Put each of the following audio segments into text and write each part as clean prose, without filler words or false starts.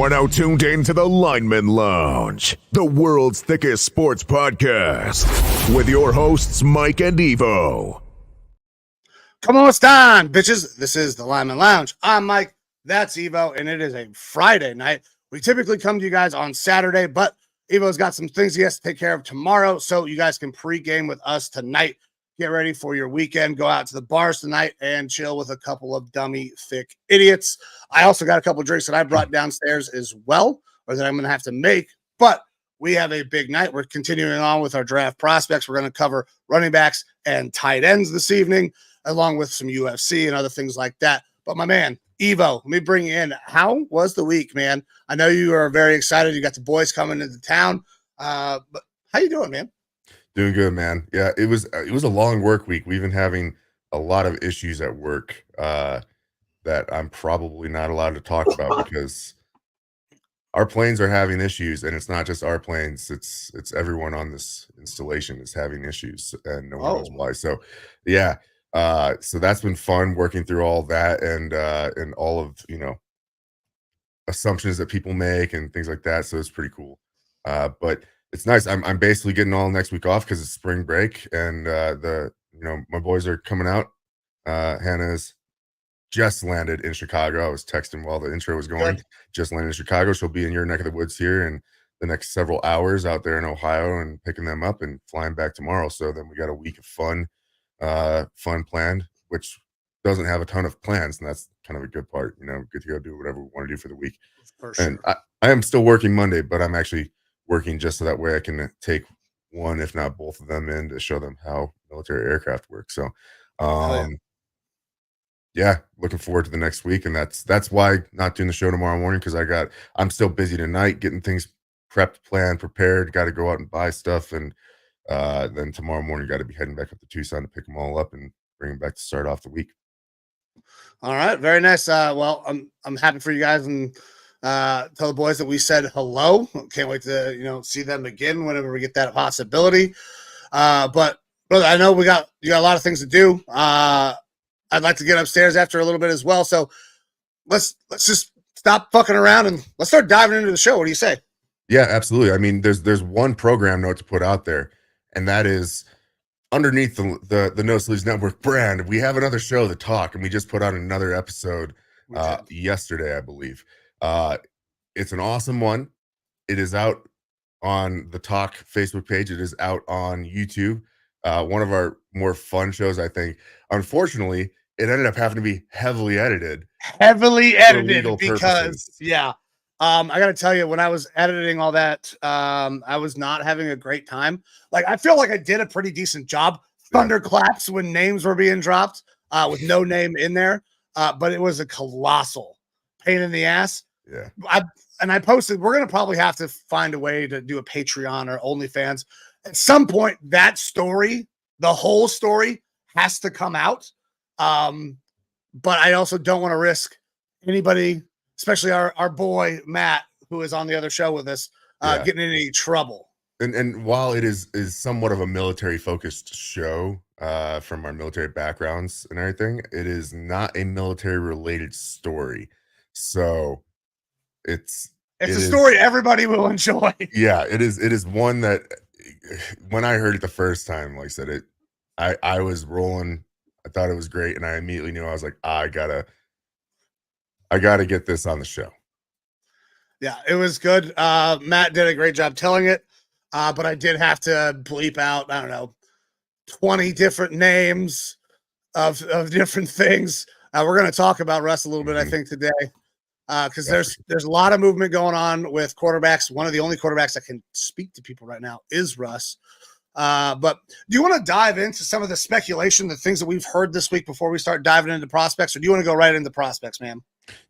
are now tuned in to the Lineman Lounge, the world's thickest sports podcast, with your hosts, Mike and Evo. Come on, Stan, bitches. This is the Lineman Lounge. I'm Mike. That's Evo, and it is a Friday night. We typically come to you guys on Saturday, but Evo's got some things he has to take care of tomorrow, so you guys can pregame with us tonight. Get ready for your weekend. Go out to the bars tonight and chill with a couple of dummy, thick idiots. I also got a couple of drinks that I brought downstairs as well, or that I'm going to have to make. But we have a big night. We're continuing on with our draft prospects. We're going to cover running backs and tight ends this evening, along with some UFC and other things like that. But my man, Evo, let me bring you in. How was the week, man? I know you are very excited. You got the boys coming into town. But how you doing, man? Doing good, man. Yeah, it was a long work week. We've been having a lot of issues at work that I'm probably not allowed to talk about because our planes are having issues, and it's not just our planes. It's everyone on this installation is having issues, and no one knows why. So, yeah, so that's been fun working through all that and all of assumptions that people make and things like that. So it's pretty cool. But it's nice. I'm basically getting all next week off because it's spring break, and my boys are coming out. Hannah's just landed in Chicago. I was texting while the intro was going. Good. Just landed in Chicago. She'll be in your neck of the woods here in the next several hours out there in Ohio, and picking them up and flying back tomorrow. So then we got a week of fun planned, which doesn't have a ton of plans, and that's kind of a good part. Good to go do whatever we want to do for the week. For sure. And I am still working Monday, but I'm actually working just so that way I can take one, if not both of them in to show them how military aircraft work. So, yeah, looking forward to the next week. And that's why not doing the show tomorrow morning, because I'm still busy tonight getting things prepped, planned, prepared. Got to go out and buy stuff. And then tomorrow morning, got to be heading back up to Tucson to pick them all up and bring them back to start off the week. All right. Very nice. Well, I'm happy for you guys, and tell the boys that we said hello. Can't wait to see them again whenever we get that possibility. But brother, I know you got a lot of things to do. I'd like to get upstairs after a little bit as well. So let's just stop fucking around and let's start diving into the show. What do you say? Yeah, absolutely. I mean, there's one program note to put out there, and that is underneath the No Sleeves Network brand. We have another show, The Talk, and we just put out another episode yesterday, I believe. It's an awesome one. It is out on the Talk Facebook page. It is out on YouTube. One of our more fun shows, I think. Unfortunately, it ended up having to be heavily edited because I got to tell you, when I was editing all that, I was not having a great time. Like, I feel like I did a pretty decent job. Thunderclaps when names were being dropped with no name in there. But it was a colossal pain in the ass. Yeah. I posted, we're going to probably have to find a way to do a Patreon or OnlyFans. At some point, that story, the whole story, has to come out. But I also don't want to risk anybody, especially our boy Matt, who is on the other show with us, getting in any trouble. And while it is somewhat of a military focused show from our military backgrounds and everything, it is not a military related story. So it's a story everybody will enjoy. Yeah, it is one that when I heard it the first time, like I said, I was rolling. I thought it was great, and I immediately knew, I was like, I gotta get this on the show. Yeah, it was good. Matt did a great job telling it, but I did have to bleep out, 20 different names of different things. We're going to talk about Russ a little bit, I think, today, because there's a lot of movement going on with quarterbacks. One of the only quarterbacks that can speak to people right now is Russ. But do you want to dive into some of the speculation, the things that we've heard this week before we start diving into prospects, or do you want to go right into prospects, man?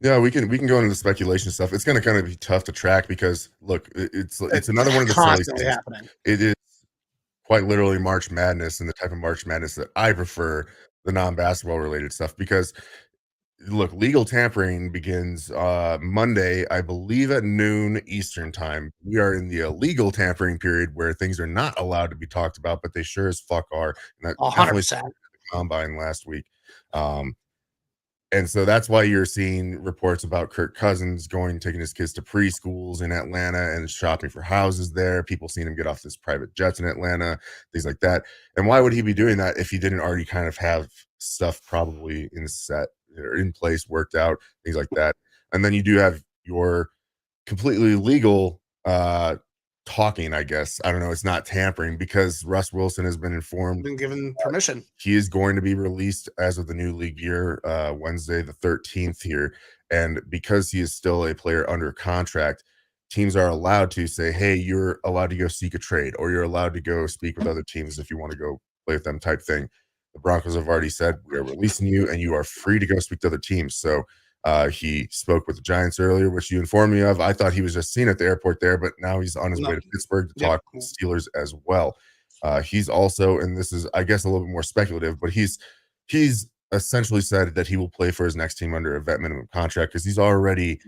Yeah, we can go into the speculation stuff. It's going to kind of be tough to track because, look, it's another one of the constantly happening. It is quite literally March Madness, and the type of March Madness that I prefer, the non-basketball related stuff, because look, legal tampering begins Monday, I believe at noon Eastern time. We are in the illegal tampering period where things are not allowed to be talked about, but they sure as fuck are. And that 100%. Combine last week. And so that's why you're seeing reports about Kirk Cousins taking his kids to preschools in Atlanta and shopping for houses there. People seeing him get off this private jets in Atlanta, things like that. And why would he be doing that if he didn't already kind of have stuff probably in set or in place, worked out, things like that? And then you do have your completely legal talking, I guess. I don't know. It's not tampering because Russ Wilson has been informed, Been given permission. he is going to be released as of the new league year, Wednesday the 13th here. And because he is still a player under contract, teams are allowed to say, hey, you're allowed to go seek a trade, or you're allowed to go speak with other teams if you want to go play with them, type thing. The Broncos have already said, we are releasing you and you are free to go speak to other teams. So he spoke with the Giants earlier, which you informed me of. I thought he was just seen at the airport there, but now he's on his way to Pittsburgh to talk to the Steelers as well. He's also, and this is, I guess, a little bit more speculative, but he's essentially said that he will play for his next team under a vet minimum contract because he's already,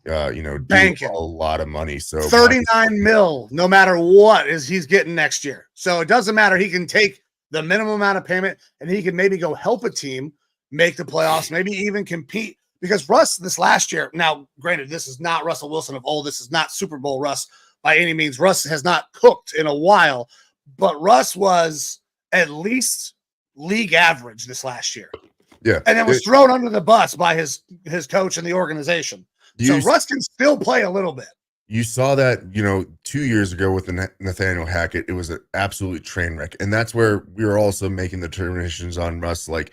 banking a lot of money. So 39 mil, no matter what, is he's getting next year. So it doesn't matter. He can take the minimum amount of payment, and he can maybe go help a team make the playoffs, maybe even compete. Because Russ this last year, now granted, this is not Russell Wilson of old. This is not Super Bowl Russ by any means. Russ has not cooked in a while, but Russ was at least league average this last year. Yeah. And then was thrown under the bus by his coach and the organization. So Russ can still play a little bit. You saw that, 2 years ago with Nathaniel Hackett. It was an absolute train wreck. And that's where we were also making the determinations on Russ. Like,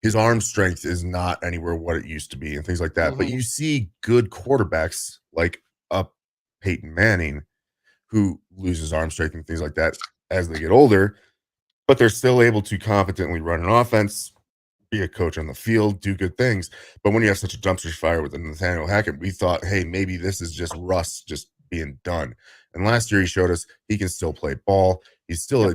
his arm strength is not anywhere what it used to be and things like that. Mm-hmm. But you see good quarterbacks like Peyton Manning who loses arm strength and things like that as they get older, but they're still able to competently run an offense, be a coach on the field, do good things. But when you have such a dumpster fire with Nathaniel Hackett, we thought, hey, maybe this is just Russ just being done. And last year he showed us he can still play ball. He's still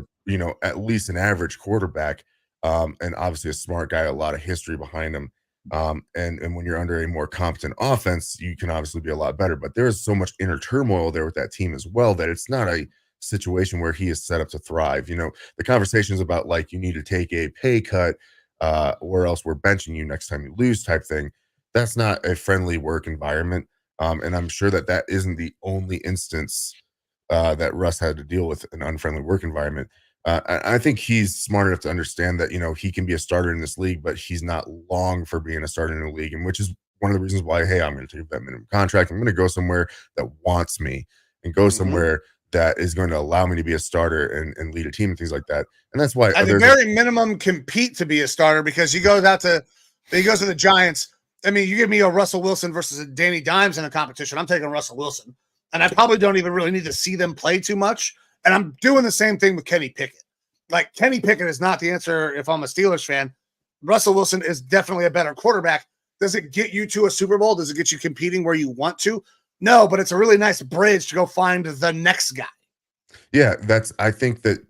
at least an average quarterback. And obviously a smart guy, a lot of history behind him. And when you're under a more competent offense, you can obviously be a lot better. But there is so much inner turmoil there with that team as well that it's not a situation where he is set up to thrive. The conversations about like you need to take a pay cut or else we're benching you next time you lose type thing. That's not a friendly work environment. And I'm sure that isn't the only instance that Russ had to deal with an unfriendly work environment. I think he's smart enough to understand that, he can be a starter in this league, but he's not long for being a starter in the league. And which is one of the reasons why, hey, I'm going to take that minimum contract. I'm going to go somewhere that wants me and go somewhere that is going to allow me to be a starter and lead a team and things like that. And that's why at the very minimum compete to be a starter, because he goes to the Giants. I mean, you give me a Russell Wilson versus a Danny Dimes in a competition, I'm taking Russell Wilson. And I probably don't even really need to see them play too much. And I'm doing the same thing with Kenny Pickett. Like, Kenny Pickett is not the answer if I'm a Steelers fan. Russell Wilson is definitely a better quarterback. Does it get you to a Super Bowl? Does it get you competing where you want to? No, but it's a really nice bridge to go find the next guy. Yeah, I think that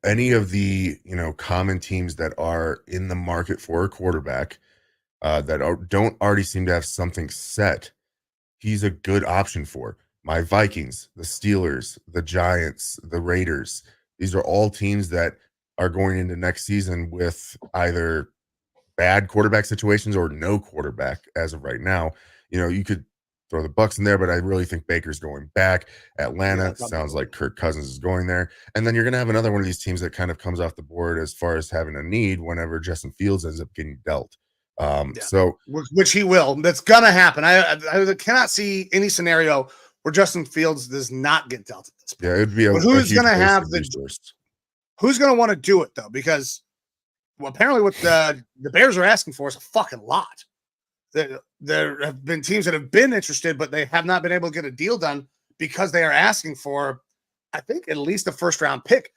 any of the, common teams that are in the market for a quarterback don't already seem to have something set, he's a good option for. My Vikings, the Steelers, the Giants, the Raiders, these are all teams that are going into next season with either bad quarterback situations or no quarterback as of right now. You could throw the Bucs in there, but I really think Baker's going back. Atlanta sounds like Kirk Cousins is going there. And then you're going to have another one of these teams that kind of comes off the board as far as having a need whenever Justin Fields ends up getting dealt. So which he will. That's going to happen. I cannot see any scenario where Justin Fields does not get dealt at this point. Yeah, it'd be who's going to have who's going to want to do it though? Because apparently what the Bears are asking for is a fucking lot. There have been teams that have been interested, but they have not been able to get a deal done because they are asking for, I think, at least a first-round pick.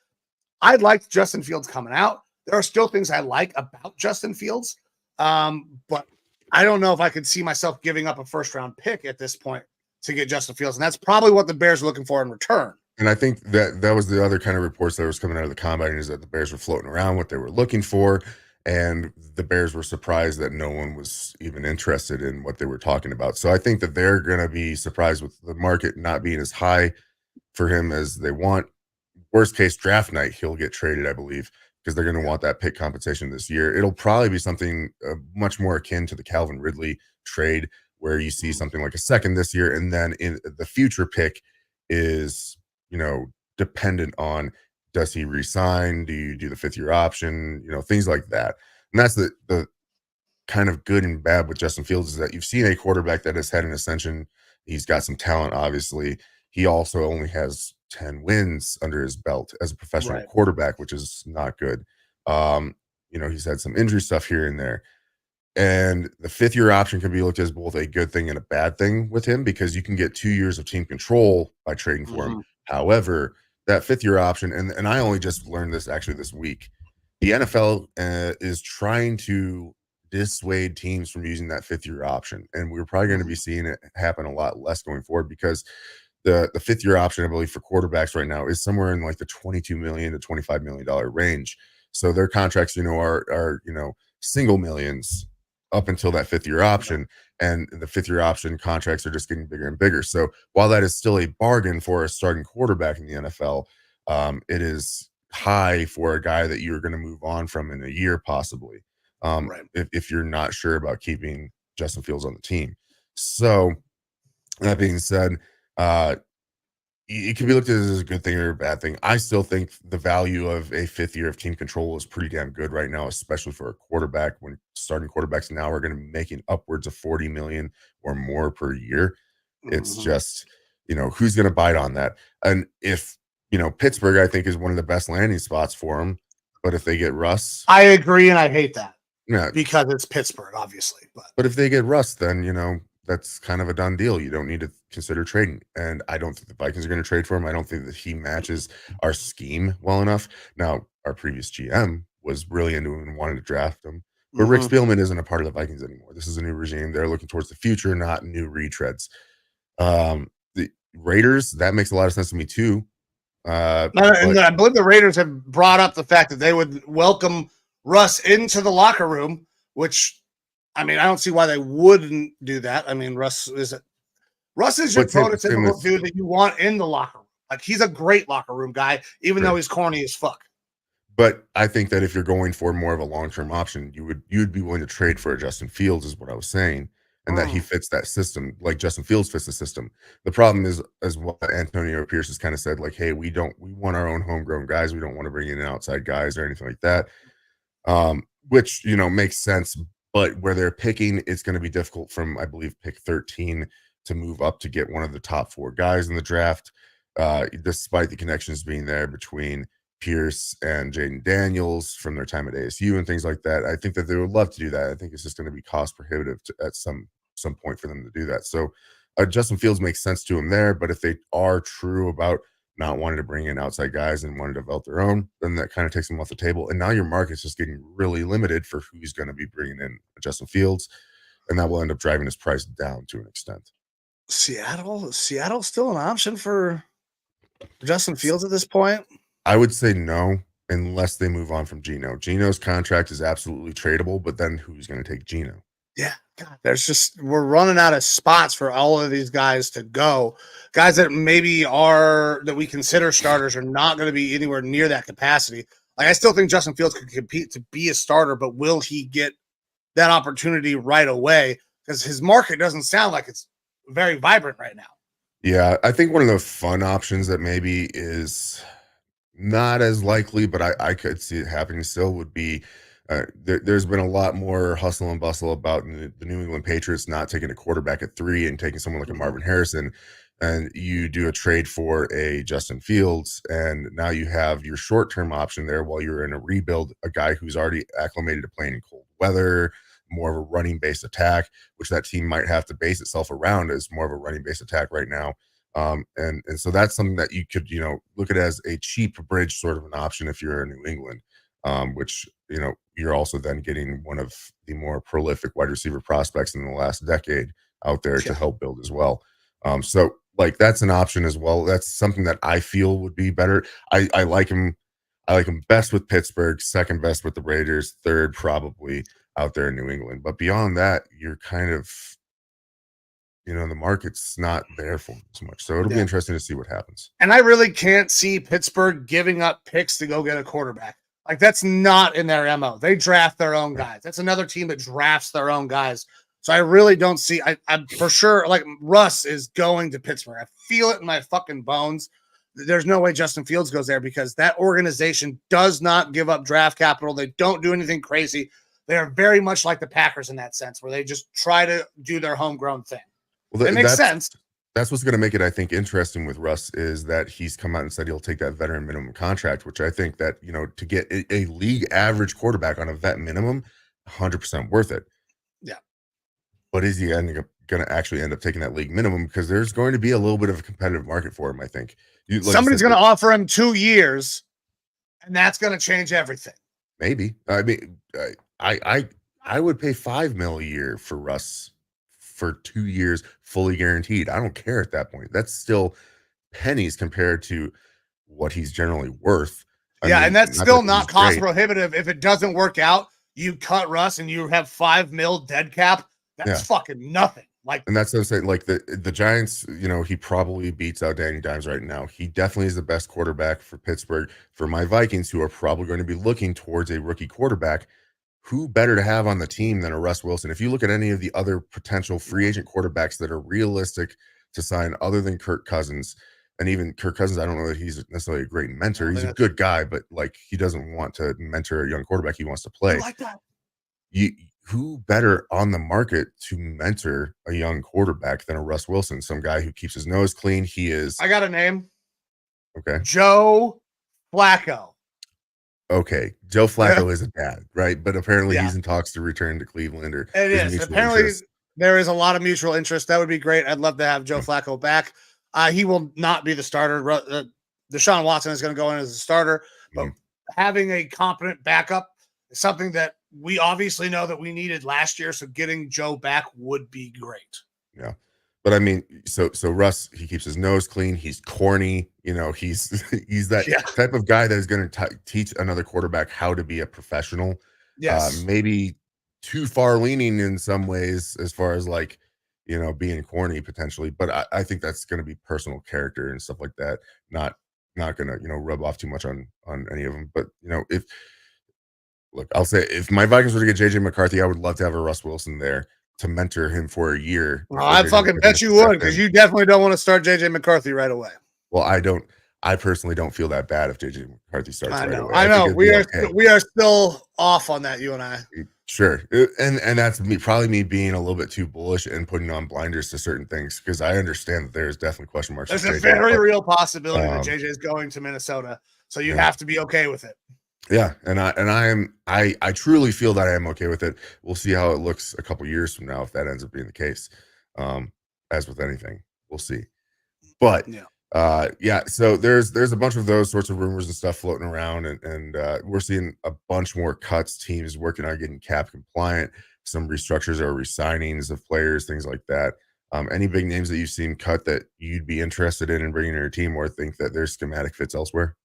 I liked Justin Fields coming out. There are still things I like about Justin Fields, but I don't know if I could see myself giving up a first-round pick at this point to get Justin Fields, and that's probably what the Bears are looking for in return. And I think that was the other kind of reports that was coming out of the combine, is that the Bears were floating around what they were looking for, and the Bears were surprised that no one was even interested in what they were talking about. So I think that they're going to be surprised with the market not being as high for him as they want. Worst case, draft night, he'll get traded, I believe, because they're going to want that pick compensation this year. It'll probably be something much more akin to the Calvin Ridley trade, where you see something like a second this year, and then in the future pick is, dependent on, does he resign? Do you do the 5th-year option? Things like that. And that's the kind of good and bad with Justin Fields, is that you've seen a quarterback that has had an ascension. He's got some talent, obviously. He also only has 10 wins under his belt as a professional quarterback, which is not good. He's had some injury stuff here and there. And the 5th-year option can be looked at as both a good thing and a bad thing with him, because you can get 2 years of team control by trading for him. However, that 5th-year option, and I only just learned this actually this week, the NFL is trying to dissuade teams from using that 5th-year option. And we're probably going to be seeing it happen a lot less going forward, because the 5th-year option, I believe, for quarterbacks right now is somewhere in like the $22 million to $25 million range. So their contracts, are single millions up until that 5th-year option, and the 5th-year option contracts are just getting bigger and bigger. So while that is still a bargain for a starting quarterback in the NFL, it is high for a guy that you're going to move on from in a year, possibly, if you're not sure about keeping Justin Fields on the team. So that being said, it can be looked at as a good thing or a bad thing. I still think the value of a 5th year of team control is pretty damn good right now, especially for a quarterback, when starting quarterbacks now are going to be making upwards of $40 million or more per year. It's just, who's going to bite on that? And if, Pittsburgh, I think, is one of the best landing spots for him. But if they get Russ, I agree, and I hate that. Yeah, because it's Pittsburgh, obviously. But if they get Russ, then, that's kind of a done deal. You don't need to consider trading. And I don't think the Vikings are going to trade for him. I don't think that he matches our scheme well enough. Now, our previous GM was really into him and wanted to draft him. But Rick Spielman isn't a part of the Vikings anymore. This is a new regime. They're looking towards the future, not new retreads. The Raiders, that makes a lot of sense to me too. And I believe the Raiders have brought up the fact that they would welcome Russ into the locker room, which, I don't see why they wouldn't do that. Russ is your prototypical dude that you want in the locker room. Like, he's a great locker room guy, even though he's corny as fuck. But I think that if you're going for more of a long-term option, you'd be willing to trade for a Justin Fields, is what I was saying, and that he fits that system, like Justin Fields fits the system. The problem is, as what Antonio Pierce has kind of said, like, hey, we want our own homegrown guys. We don't want to bring in outside guys or anything like that. Which, makes sense. But where they're picking, it's going to be difficult from, I believe, pick 13 to move up to get one of the top 4 guys in the draft, despite the connections being there between Pierce and Jaden Daniels from their time at ASU and things like that. I think that they would love to do that. I think it's just going to be cost prohibitive at some point for them to do that. So Justin Fields makes sense to him there. But if they are true about not wanting to bring in outside guys and want to develop their own, then that kind of takes them off the table. And now your market's just getting really limited for who's going to be bringing in Justin Fields, and that will end up driving his price down to an extent. Seattle's still an option for Justin Fields at this point? I would say no, unless they move on from Geno. Geno's contract is absolutely tradable, but then who's going to take Geno? Yeah, God, we're running out of spots for all of these guys to go. Guys that maybe that we consider starters are not going to be anywhere near that capacity. Like, I still think Justin Fields could compete to be a starter, but will he get that opportunity right away? Because his market doesn't sound like it's very vibrant right now. Yeah, I think one of the fun options that maybe is not as likely, but I could see it happening still, would be there's been a lot more hustle and bustle about the New England Patriots not taking a quarterback at 3 and taking someone like a Marvin Harrison, and you do a trade for a Justin Fields, and now you have your short-term option there while you're in a rebuild, a guy who's already acclimated to playing in cold weather, more of a running-based attack, which that team might have to base itself around as more of a running-based attack right now. And so that's something that you could, look at as a cheap bridge sort of an option if you're in New England, which, you're also then getting one of the more prolific wide receiver prospects in the last decade out there to help build as well. So like, that's an option as well. That's something that I feel would be better. I like him. I like him best with Pittsburgh, second best with the Raiders, third probably out there in New England. But beyond that, you're kind of, the market's not there for him as much. So it'll be interesting to see what happens. And I really can't see Pittsburgh giving up picks to go get a quarterback. Like, that's not in their MO. They draft their own guys. That's another team that drafts their own guys. So I really don't see. I'm for sure. Like, Russ is going to Pittsburgh. I feel it in my fucking bones. There's no way Justin Fields goes there because that organization does not give up draft capital. They don't do anything crazy. They are very much like the Packers in that sense, where they just try to do their homegrown thing. Well, it makes sense. That's what's going to make it, I think, interesting with Russ is that he's come out and said he'll take that veteran minimum contract, which I think that, to get a league average quarterback on a vet minimum, 100% worth it. Yeah. But is he going to actually end up taking that league minimum? Because there's going to be a little bit of a competitive market for him, I think. Somebody's going to offer him 2 years, and that's going to change everything. Maybe. I mean, I would pay $5 million a year for Russ for 2 years, fully guaranteed. I don't care at that point. That's still pennies compared to what he's generally worth. I mean, and that's still not cost prohibitive. If it doesn't work out, you cut Russ and you have $5 million dead cap. That's fucking nothing. Like, and that's what I'm saying. Like the Giants, he probably beats out Danny Dimes right now. He definitely is the best quarterback for Pittsburgh. For my Vikings, who are probably going to be looking towards a rookie quarterback, who better to have on the team than a Russ Wilson? If you look at any of the other potential free agent quarterbacks that are realistic to sign other than Kirk Cousins, and even Kirk Cousins, I don't know that he's necessarily a great mentor. He's a good guy, but like he doesn't want to mentor a young quarterback. He wants to play. I like that. Who better on the market to mentor a young quarterback than a Russ Wilson? Some guy who keeps his nose clean. He is. I got a name. Okay. Joe Flacco. Okay, Joe Flacco is a dad, right? But apparently he's in talks to return to Cleveland. Or it is. Apparently there is a lot of mutual interest. That would be great. I'd love to have Joe Flacco back. He will not be the starter. Deshaun Watson is going to go in as a starter, but having a competent backup is something that we obviously know that we needed last year. So getting Joe back would be great. Yeah. But I mean, so Russ, he keeps his nose clean. He's corny. He's that type of guy that is going to teach another quarterback how to be a professional. Yes. Maybe too far leaning in some ways as far as like, being corny potentially. But I think that's going to be personal character and stuff like that. Not going to, rub off too much on any of them. But, I'll say if my Vikings were to get JJ McCarthy, I would love to have a Russ Wilson there to mentor him for a year. Well, I fucking bet you would, because you definitely don't want to start JJ McCarthy right away. Well, I personally don't feel that bad if JJ McCarthy starts right away. I know. We are still off on that, you and I. Sure. And that's probably me being a little bit too bullish and putting on blinders to certain things, because I understand that there's definitely question marks. There's a very real possibility that JJ is going to Minnesota. So you have to be okay with it. Yeah, and I truly feel that I am okay with it. We'll see how it looks a couple years from now if that ends up being the case. As with anything, we'll see. But so there's a bunch of those sorts of rumors and stuff floating around, and we're seeing a bunch more cuts. Teams working on getting cap compliant. Some restructures or resignings of players, things like that. Any big names that you've seen cut that you'd be interested in bringing to your team, or think that there's schematic fits elsewhere?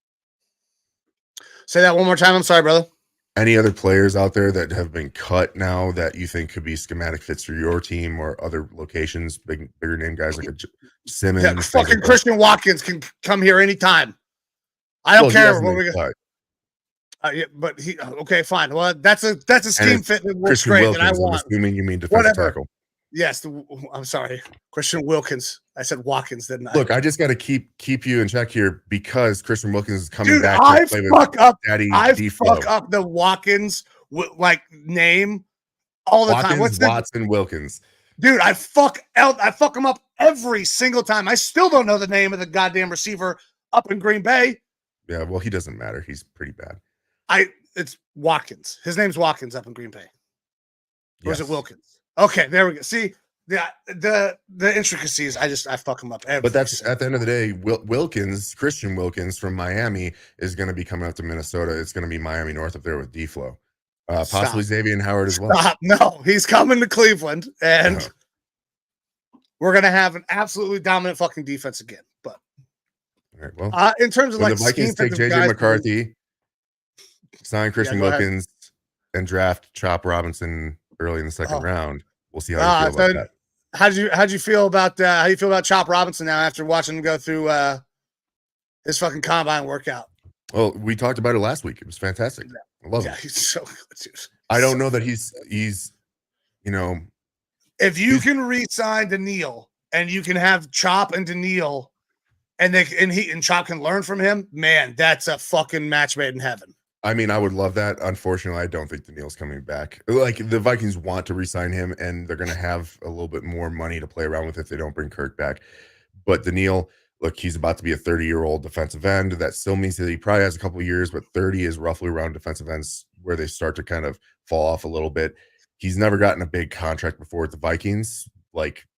Say that one more time. I'm sorry, brother. Any other players out there that have been cut now that you think could be schematic fits for your team or other locations? Bigger name guys like a Simmons. Yeah, fucking like Christian Watkins can come here anytime. I don't care what we got. But he okay, fine. Well, that's a scheme fit that works great. Wilkins, and I want. I'm assuming you mean defensive tackle. Yes, I'm sorry, Christian Wilkins. I said Watkins, didn't I? Look, I just got to keep you in check here because Christian Wilkins is coming back. I fuck up the Watkins name all the time. What's Watson Wilkins? Dude, I fuck him up every single time. I still don't know the name of the goddamn receiver up in Green Bay. Yeah, well, he doesn't matter. He's pretty bad. It's Watkins. His name's Watkins up in Green Bay. Or is it Wilkins? Okay, there we go. See, the intricacies, I fuck him up. But that's at the end of the day, Christian Wilkins from Miami is going to be coming up to Minnesota. It's going to be Miami North up there with D-Flow. Possibly Xavier Howard as well. No, he's coming to Cleveland, and we're going to have an absolutely dominant fucking defense again. But all right, well, in terms of the Vikings take JJ McCarthy, sign Christian Wilkins, and draft Chop Robinson early in the second round. We'll see how you feel about that. How'd you feel about how you feel about Chop Robinson now after watching him go through his fucking combine workout? Well, we talked about it last week. It was fantastic. I love him. He's so good, dude. I don't know that he's if you can re-sign Daniil and you can have Chop and Daniil and Chop can learn from him, man, that's a fucking match made in heaven. I mean, I would love that. Unfortunately, I don't think Daniil's coming back. Like, the Vikings want to re-sign him, and they're going to have a little bit more money to play around with if they don't bring Kirk back. But Daniil, look, he's about to be a 30-year-old defensive end. That still means that he probably has a couple of years, but 30 is roughly around defensive ends where they start to kind of fall off a little bit. He's never gotten a big contract before with the Vikings,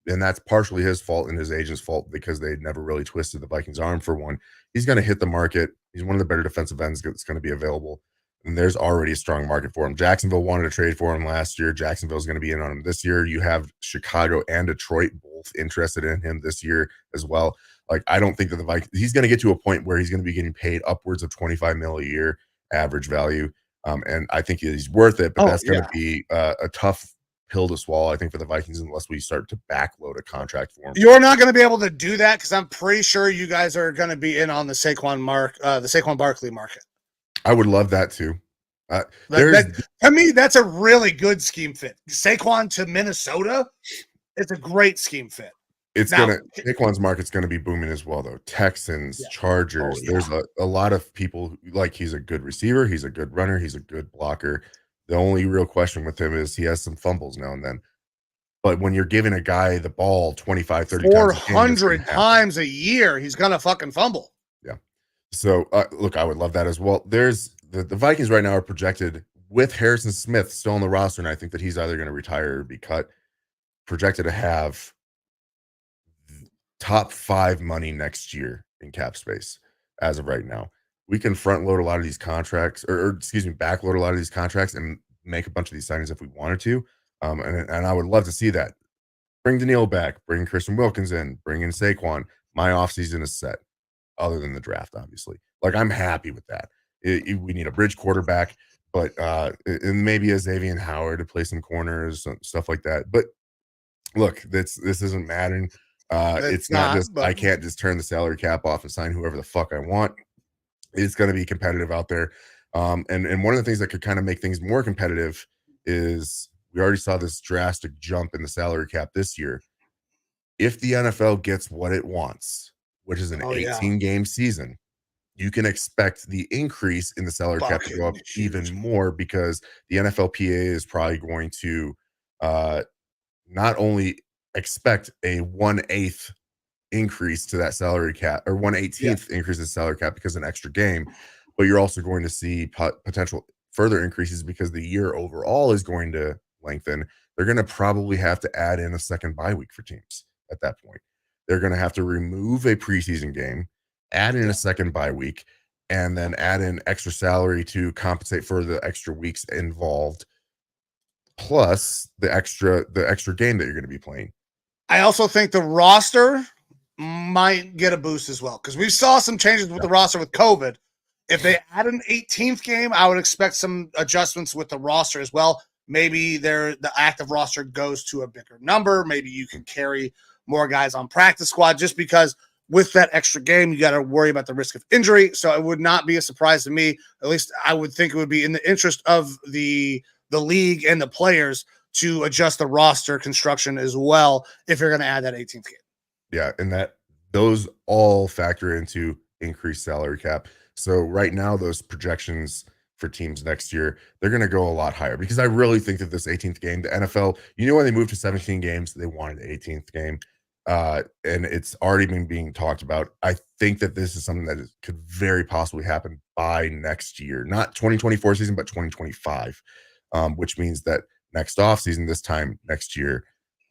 and that's partially his fault and his agent's fault because they never really twisted the Vikings' arm for one. He's going to hit the market. He's one of the better defensive ends that's going to be available, and there's already a strong market for him. Jacksonville wanted to trade for him last year. Jacksonville's going to be in on him this year. You have Chicago and Detroit both interested in him this year as well. Like, I don't think that the Vikings, he's going to get to a point where he's going to be getting paid upwards of $25 million a year average value. And I think he's worth it, but that's going to be a tough pill to swallow, I think, for the Vikings, unless we start to backload a contract for him. You're not going to be able to do that because I'm pretty sure you guys are going to be in on the Saquon Barkley market. I would love that too. To me, that's a really good scheme fit. Saquon to Minnesota, it's a great scheme fit. Saquon's market's gonna be booming as well, though. Texans, Chargers. There's a lot of people like, he's a good receiver, he's a good runner, he's a good blocker. The only real question with him is he has some fumbles now and then. But when you're giving a guy the ball 25, 30 400 times a year, he's gonna fucking fumble. Yeah. So look, I would love that as well. There's the Vikings right now are projected with Harrison Smith still on the roster, and I think that he's either going to retire or be cut. Projected to have top 5 money next year in cap space as of right now. We can front load a lot of these contracts, back load a lot of these contracts and make a bunch of these signings if we wanted to. And I would love to see that. Bring Daniil back, bring Christian Wilkins in, bring in Saquon. My offseason is set, other than the draft, obviously. Like, I'm happy with that. We need a bridge quarterback, but and maybe a Xavier Howard to play some corners, stuff like that. But look, this isn't mattering. It's not just, I can't just turn the salary cap off and sign whoever the fuck I want. It's going to be competitive out there. And one of the things that could kind of make things more competitive is we already saw this drastic jump in the salary cap this year. If the NFL gets what it wants, which is an 18-game season, you can expect the increase in the salary cap to go up even more, because the NFLPA is probably going to not only expect a 1/8 increase to that salary cap, or 1/18 increase in the salary cap because of an extra game, but you're also going to see potential further increases because the year overall is going to lengthen. They're going to probably have to add in a second bye week for teams at that point. They're going to have to remove a preseason game, add in a second bye week, and then add in extra salary to compensate for the extra weeks involved, plus the extra game that you're going to be playing. I also think the roster might get a boost as well, because we saw some changes with the roster with COVID. If they add an 18th game, I would expect some adjustments with the roster as well. Maybe the active roster goes to a bigger number. Maybe you can carry more guys on practice squad, just because with that extra game, you got to worry about the risk of injury. So it would not be a surprise to me. At least I would think it would be in the interest of the league and the players to adjust the roster construction as well if you're going to add that 18th game. Yeah, and those all factor into increased salary cap. So right now, those projections for teams next year, they're going to go a lot higher, because I really think that this 18th game, the NFL, when they moved to 17 games, they wanted the 18th game. And it's already been being talked about. I think that this is something that could very possibly happen by next year, not 2024 season, but 2025, which means that next offseason, this time next year,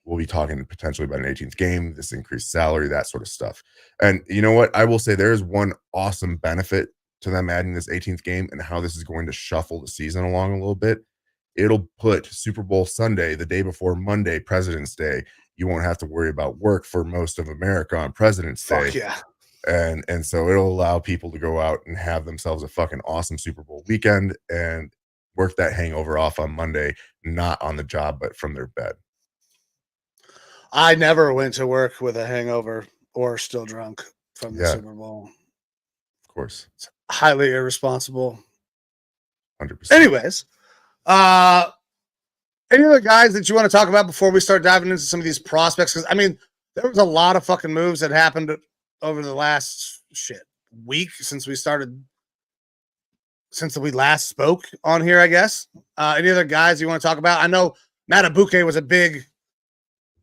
we'll be talking potentially about an 18th game, this increased salary, that sort of stuff. And you know what? I will say there is one awesome benefit to them adding this 18th game, and how this is going to shuffle the season along a little bit. It'll put Super Bowl Sunday, the day before Monday, President's Day. You won't have to worry about work for most of America on President's Day. Fuck yeah. And so it'll allow people to go out and have themselves a fucking awesome Super Bowl weekend and work that hangover off on Monday, not on the job, but from their bed. I never went to work with a hangover or still drunk from the Super Bowl. Of course. highly irresponsible. 100%. Anyways, any other guys that you want to talk about before we start diving into some of these prospects? Because I mean, there was a lot of fucking moves that happened over the last week since we last spoke on here, I guess. Any other guys you want to talk about? I know Matabuke was a big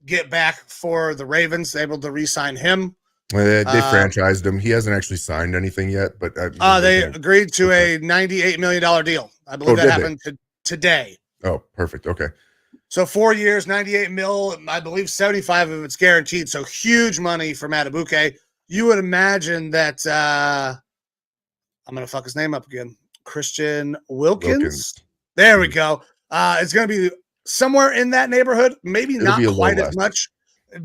get back for the Ravens, able to re-sign him. They franchised him. He hasn't actually signed anything yet, but they agreed to a $98 million deal. I believe that happened today. Oh, perfect. Okay. So 4 years, 98 mil, I believe 75 of it's guaranteed. So huge money for Matabuke. You would imagine that I'm going to fuck his name up again. Christian Wilkins. There we go. It's going to be somewhere in that neighborhood. Maybe not quite as much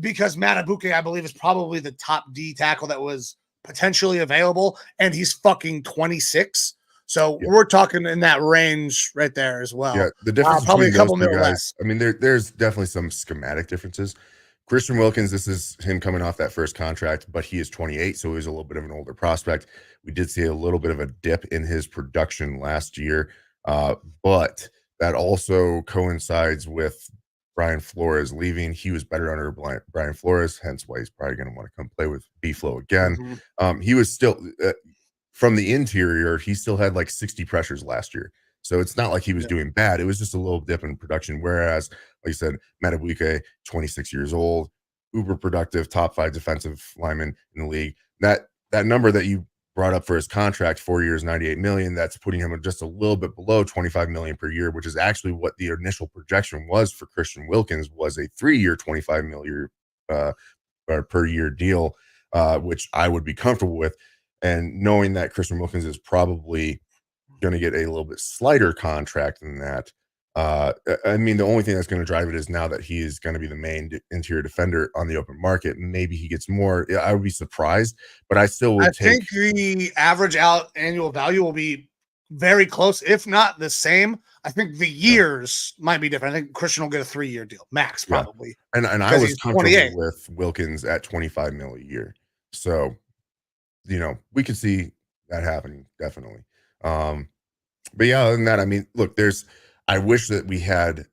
because Matabuke, I believe, is probably the top D tackle that was potentially available. And he's fucking 26. So we're talking in that range right there as well. Yeah, the difference probably a couple mil less. I mean, there's definitely some schematic differences. Christian Wilkins, this is him coming off that first contract, but he is 28, so he's a little bit of an older prospect. We did see a little bit of a dip in his production last year, but that also coincides with Brian Flores leaving. He was better under Brian Flores, hence why he's probably going to want to come play with B-Flow again. He was still... from the interior, he still had like 60 pressures last year. So it's not like he was doing bad. It was just a little dip in production. Whereas, like I said, Matabuke, 26 years old, uber productive, top 5 defensive lineman in the league. That number that you brought up for his contract, 4 years, 98 million, that's putting him just a little bit below 25 million per year, which is actually what the initial projection was for Christian Wilkins, was a 3-year, 25 million per year deal, which I would be comfortable with. And knowing that Christian Wilkins is probably going to get a little bit slighter contract than that, I mean, the only thing that's going to drive it is now that he is going to be the main interior defender on the open market. Maybe he gets more. I would be surprised, but I still would think the average annual value will be very close, if not the same. I think the years might be different. I think Christian will get a 3-year deal, max probably. And I was comfortable with Wilkins at 25 mil a year. So, you know, we could see that happening, definitely. But yeah, other than that, I mean, look, I wish that we had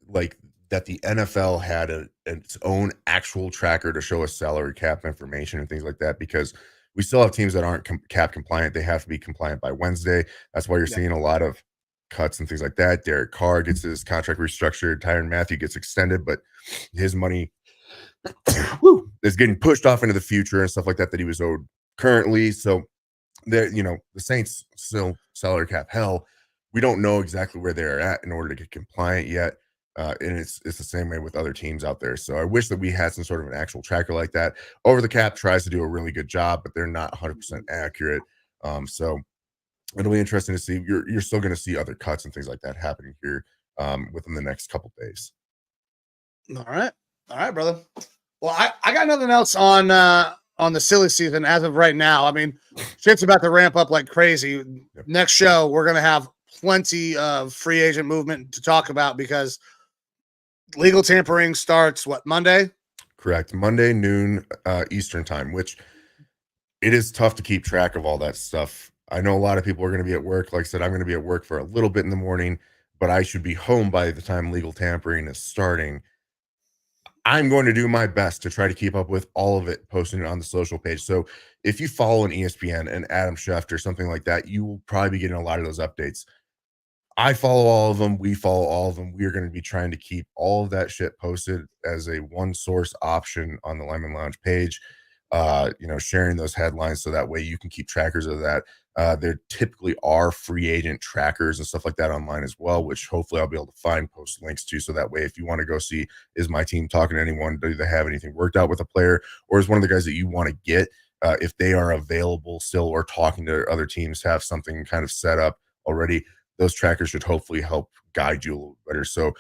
that the NFL had its own actual tracker to show us salary cap information and things like that, because we still have teams that aren't cap compliant. They have to be compliant by Wednesday. That's why you're seeing a lot of cuts and things like that. Derek Carr gets his contract restructured. Tyrann Mathieu gets extended, but his money is getting pushed off into the future and stuff like that he was owed currently. So there, you know, the Saints still salary cap hell. We don't know exactly where they're at in order to get compliant yet. And it's the same way with other teams out there. So I wish that we had some sort of an actual tracker like that. Over the Cap tries to do a really good job, but they're not 100% accurate. So it'll be interesting to see. You're still going to see other cuts and things like that happening here within the next couple days. All right, brother. Well, I got nothing else on the silly season as of right now. I mean, shit's about to ramp up like crazy. Yep. Next show, we're going to have plenty of free agent movement to talk about because legal tampering starts Monday? Correct. Monday noon Eastern time, which it is tough to keep track of all that stuff. I know a lot of people are going to be at work. Like I said, I'm going to be at work for a little bit in the morning, but I should be home by the time legal tampering is starting. I'm going to do my best to try to keep up with all of it, posting it on the social page. So if you follow an ESPN and Adam Schefter or something like that, you will probably be getting a lot of those updates. I follow all of them. We follow all of them. We are going to be trying to keep all of that shit posted as a one source option on the Lineman Lounge page, sharing those headlines so that way you can keep trackers of that. There typically are free agent trackers and stuff like that online as well, which hopefully I'll be able to post links to. So that way, if you want to go see, is my team talking to anyone? Do they have anything worked out with a player? Or is one of the guys that you want to get, if they are available still or talking to other teams, have something kind of set up already? Those trackers should hopefully help guide you a little better. So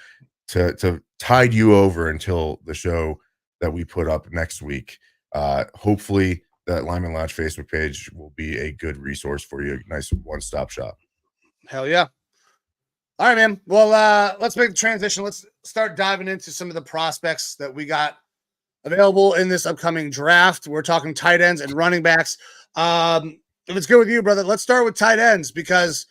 to tide you over until the show that we put up next week, hopefully that Lineman Lounge Facebook page will be a good resource for you. A nice one-stop shop. Hell yeah. All right, man. Well, let's make the transition. Let's start diving into some of the prospects that we got available in this upcoming draft. We're talking tight ends and running backs. if it's good with you, brother, let's start with tight ends because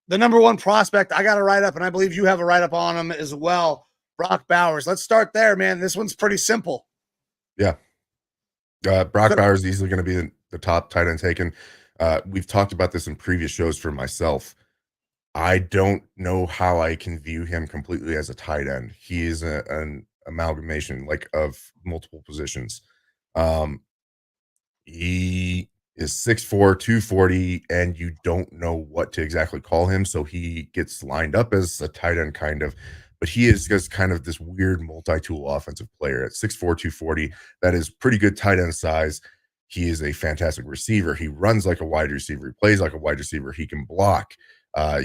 the number one prospect I got a write up, and I believe you have a write up on him as well. Brock Bowers. Let's start there, man. This one's pretty simple. Yeah. Brock Bowers is easily going to be the top tight end taken. We've talked about this in previous shows for myself. I don't know how I can view him completely as a tight end. He is an amalgamation like of multiple positions. He is 6'4", 240, and you don't know what to exactly call him. So he gets lined up as a tight end kind of, but he is just kind of this weird multi-tool offensive player at 6'4", 240. That is pretty good tight end size. He is a fantastic receiver. He runs like a wide receiver. He plays like a wide receiver. He can block.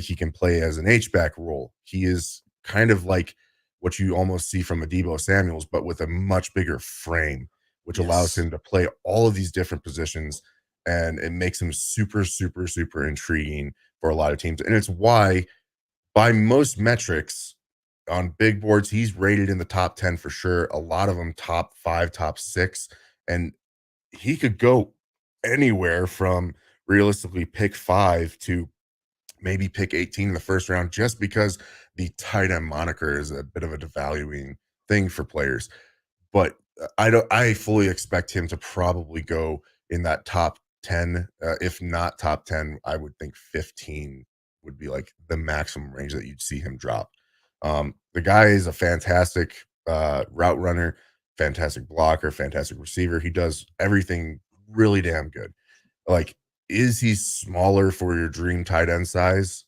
He can play as an H-back role. He is kind of like what you almost see from a Deebo Samuels, but with a much bigger frame, which allows him to play all of these different positions, and it makes him super, super, super intriguing for a lot of teams. And it's why, by most metrics on big boards, he's rated in the top 10 for sure. A lot of them top 5, top 6, and he could go anywhere from realistically pick 5 to maybe pick 18 in the first round, just because the tight end moniker is a bit of a devaluing thing for players. But I fully expect him to probably go in that top 10, if not top 10. I would think 15 would be like the maximum range that you'd see him drop. The guy is a fantastic route runner, fantastic blocker, fantastic receiver. He does everything really damn good. Like, is he smaller for your dream tight end size?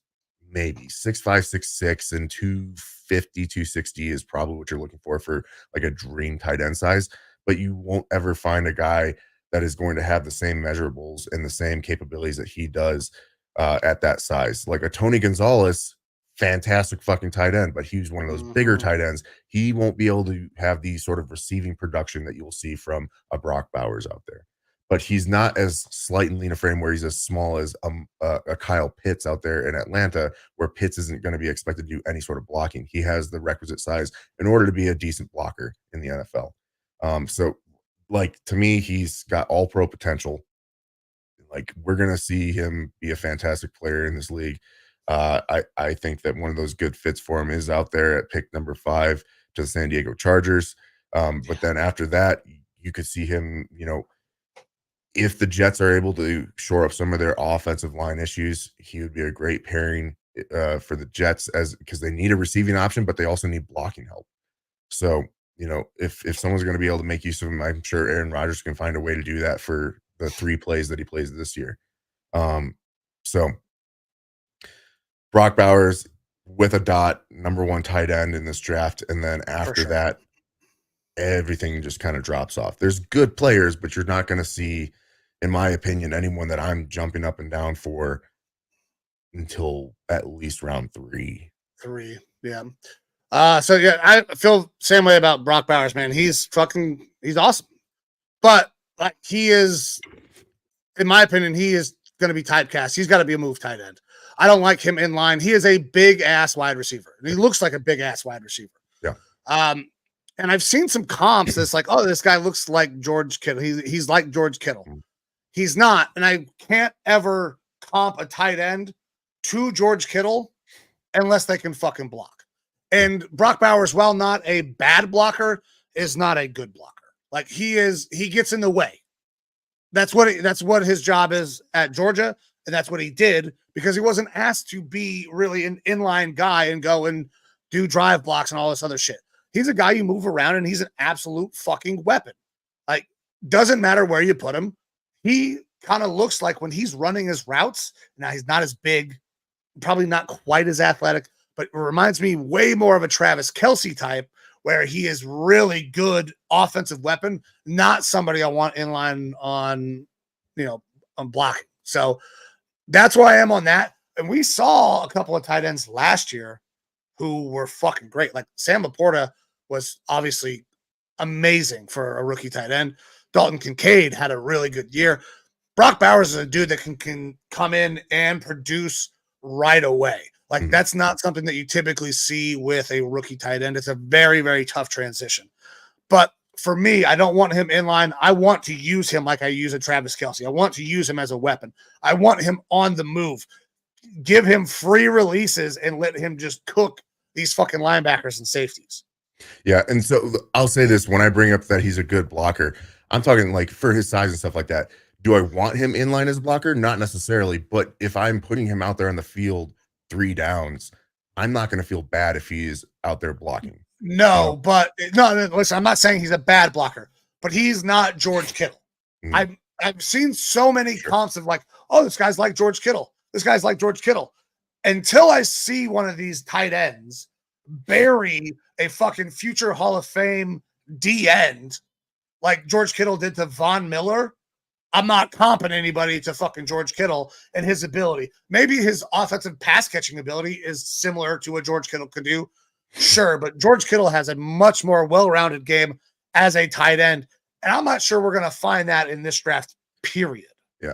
Maybe 6'5", 6'6", and 250, 260 is probably what you're looking for like a dream tight end size. But you won't ever find a guy that is going to have the same measurables and the same capabilities that he does at that size. Like a Tony Gonzalez, fantastic fucking tight end, but he's one of those bigger tight ends. He won't be able to have the sort of receiving production that you'll see from a Brock Bowers out there. But he's not as slight and lean a frame where he's as small as a Kyle Pitts out there in Atlanta, where Pitts isn't going to be expected to do any sort of blocking. He has the requisite size in order to be a decent blocker in the NFL. So, like, to me, he's got all pro potential. Like, we're going to see him be a fantastic player in this league. I think that one of those good fits for him is out there at pick number 5 to the San Diego Chargers. But then after that, you could see him, if the Jets are able to shore up some of their offensive line issues, he would be a great pairing for the Jets, because they need a receiving option, but they also need blocking help. So, if someone's going to be able to make use of him, I'm sure Aaron Rodgers can find a way to do that for the 3 plays that he plays this year. So Brock Bowers with a dot, number 1 tight end in this draft. And then after that, everything just kind of drops off. There's good players, but you're not going to see, in my opinion, anyone that I'm jumping up and down for until at least round 3. Yeah. So yeah, I feel the same way about Brock Bowers, man. He's awesome. But like, he is, in my opinion, he is going to be typecast. He's got to be a move tight end. I don't like him in line. He is a big ass wide receiver. And he looks like a big ass wide receiver. Yeah. And I've seen some comps that's like, oh, this guy looks like George Kittle. He's like George Kittle. He's not. And I can't ever comp a tight end to George Kittle unless they can fucking block. And Brock Bowers, while not a bad blocker, is not a good blocker. Like, he gets in the way. That's what his job is at Georgia. And that's what he did, because he wasn't asked to be really an inline guy and go and do drive blocks and all this other shit. He's a guy you move around, and he's an absolute fucking weapon. Like, doesn't matter where you put him. He kind of looks like, when he's running his routes, now he's not as big, probably not quite as athletic, but it reminds me way more of a Travis Kelce type, where he is really good offensive weapon, not somebody I want in line on blocking. So that's why I am on that. And we saw a couple of tight ends last year who were fucking great. Like, Sam Laporta was obviously amazing for a rookie tight end. Dalton Kincaid had a really good year. Brock Bowers is a dude that can come in and produce right away. Like, that's not something that you typically see with a rookie tight end. It's a very, very tough transition. But for me, I don't want him in line. I want to use him like I use a Travis Kelce. I want to use him as a weapon. I want him on the move. Give him free releases and let him just cook these fucking linebackers and safeties. Yeah, and so I'll say this, when I bring up that he's a good blocker, I'm talking like for his size and stuff like that. Do I want him in line as a blocker? Not necessarily, but if I'm putting him out there on the field 3 downs, I'm not going to feel bad if he's out there blocking. No, but no, listen, I'm not saying he's a bad blocker, but he's not George Kittle. I've seen so many comps of like, oh, this guy's like George Kittle. This guy's like George Kittle. Until I see one of these tight ends bury a fucking future Hall of Fame D end like George Kittle did to Von Miller, I'm not comping anybody to fucking George Kittle and his ability. Maybe his offensive pass catching ability is similar to what George Kittle could do. Sure, but George Kittle has a much more well-rounded game as a tight end, and I'm not sure we're going to find that in this draft, period. Yeah,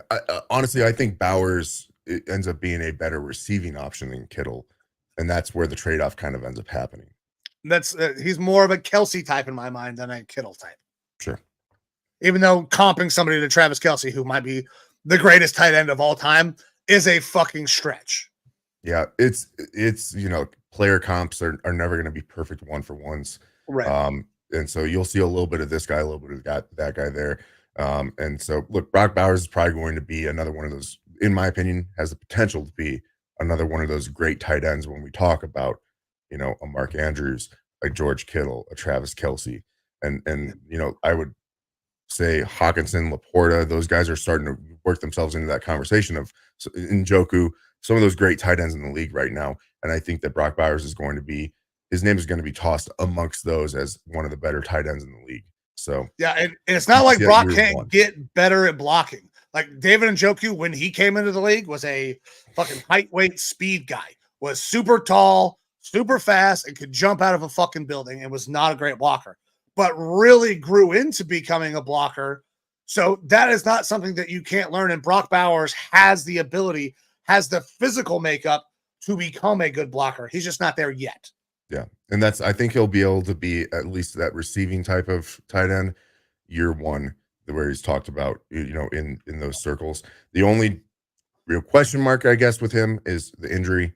honestly, I think Bowers ends up being a better receiving option than Kittle, and that's where the trade-off kind of ends up happening. That's he's more of a Kelce type in my mind than a Kittle type. Sure. Even though comping somebody to Travis Kelce, who might be the greatest tight end of all time, is a fucking stretch. Yeah, it's player comps are never going to be perfect one-for-ones. Right. And so you'll see a little bit of this guy, a little bit of that guy there. And so look, Brock Bowers is probably going to be another one of those, in my opinion, has the potential to be another one of those great tight ends when we talk about, a Mark Andrews, a George Kittle, a Travis Kelce. And I would say Hawkinson, Laporta, those guys are starting to work themselves into that conversation of Njoku, some of those great tight ends in the league right now. And I think that Brock Bowers is going to be, his name is going to be tossed amongst those as one of the better tight ends in the league. So yeah, and it's not like Brock can't get better at blocking. Like David Njoku, when he came into the league, was a fucking height, weight, speed guy. Was super tall, super fast, and could jump out of a fucking building and was not a great blocker, but really grew into becoming a blocker. So that is not something that you can't learn. And Brock Bowers has the ability, has the physical makeup to become a good blocker. He's just not there yet. Yeah. And I think he'll be able to be at least that receiving type of tight end year one, where he's talked about, in those circles. The only real question mark, I guess, with him is the injury.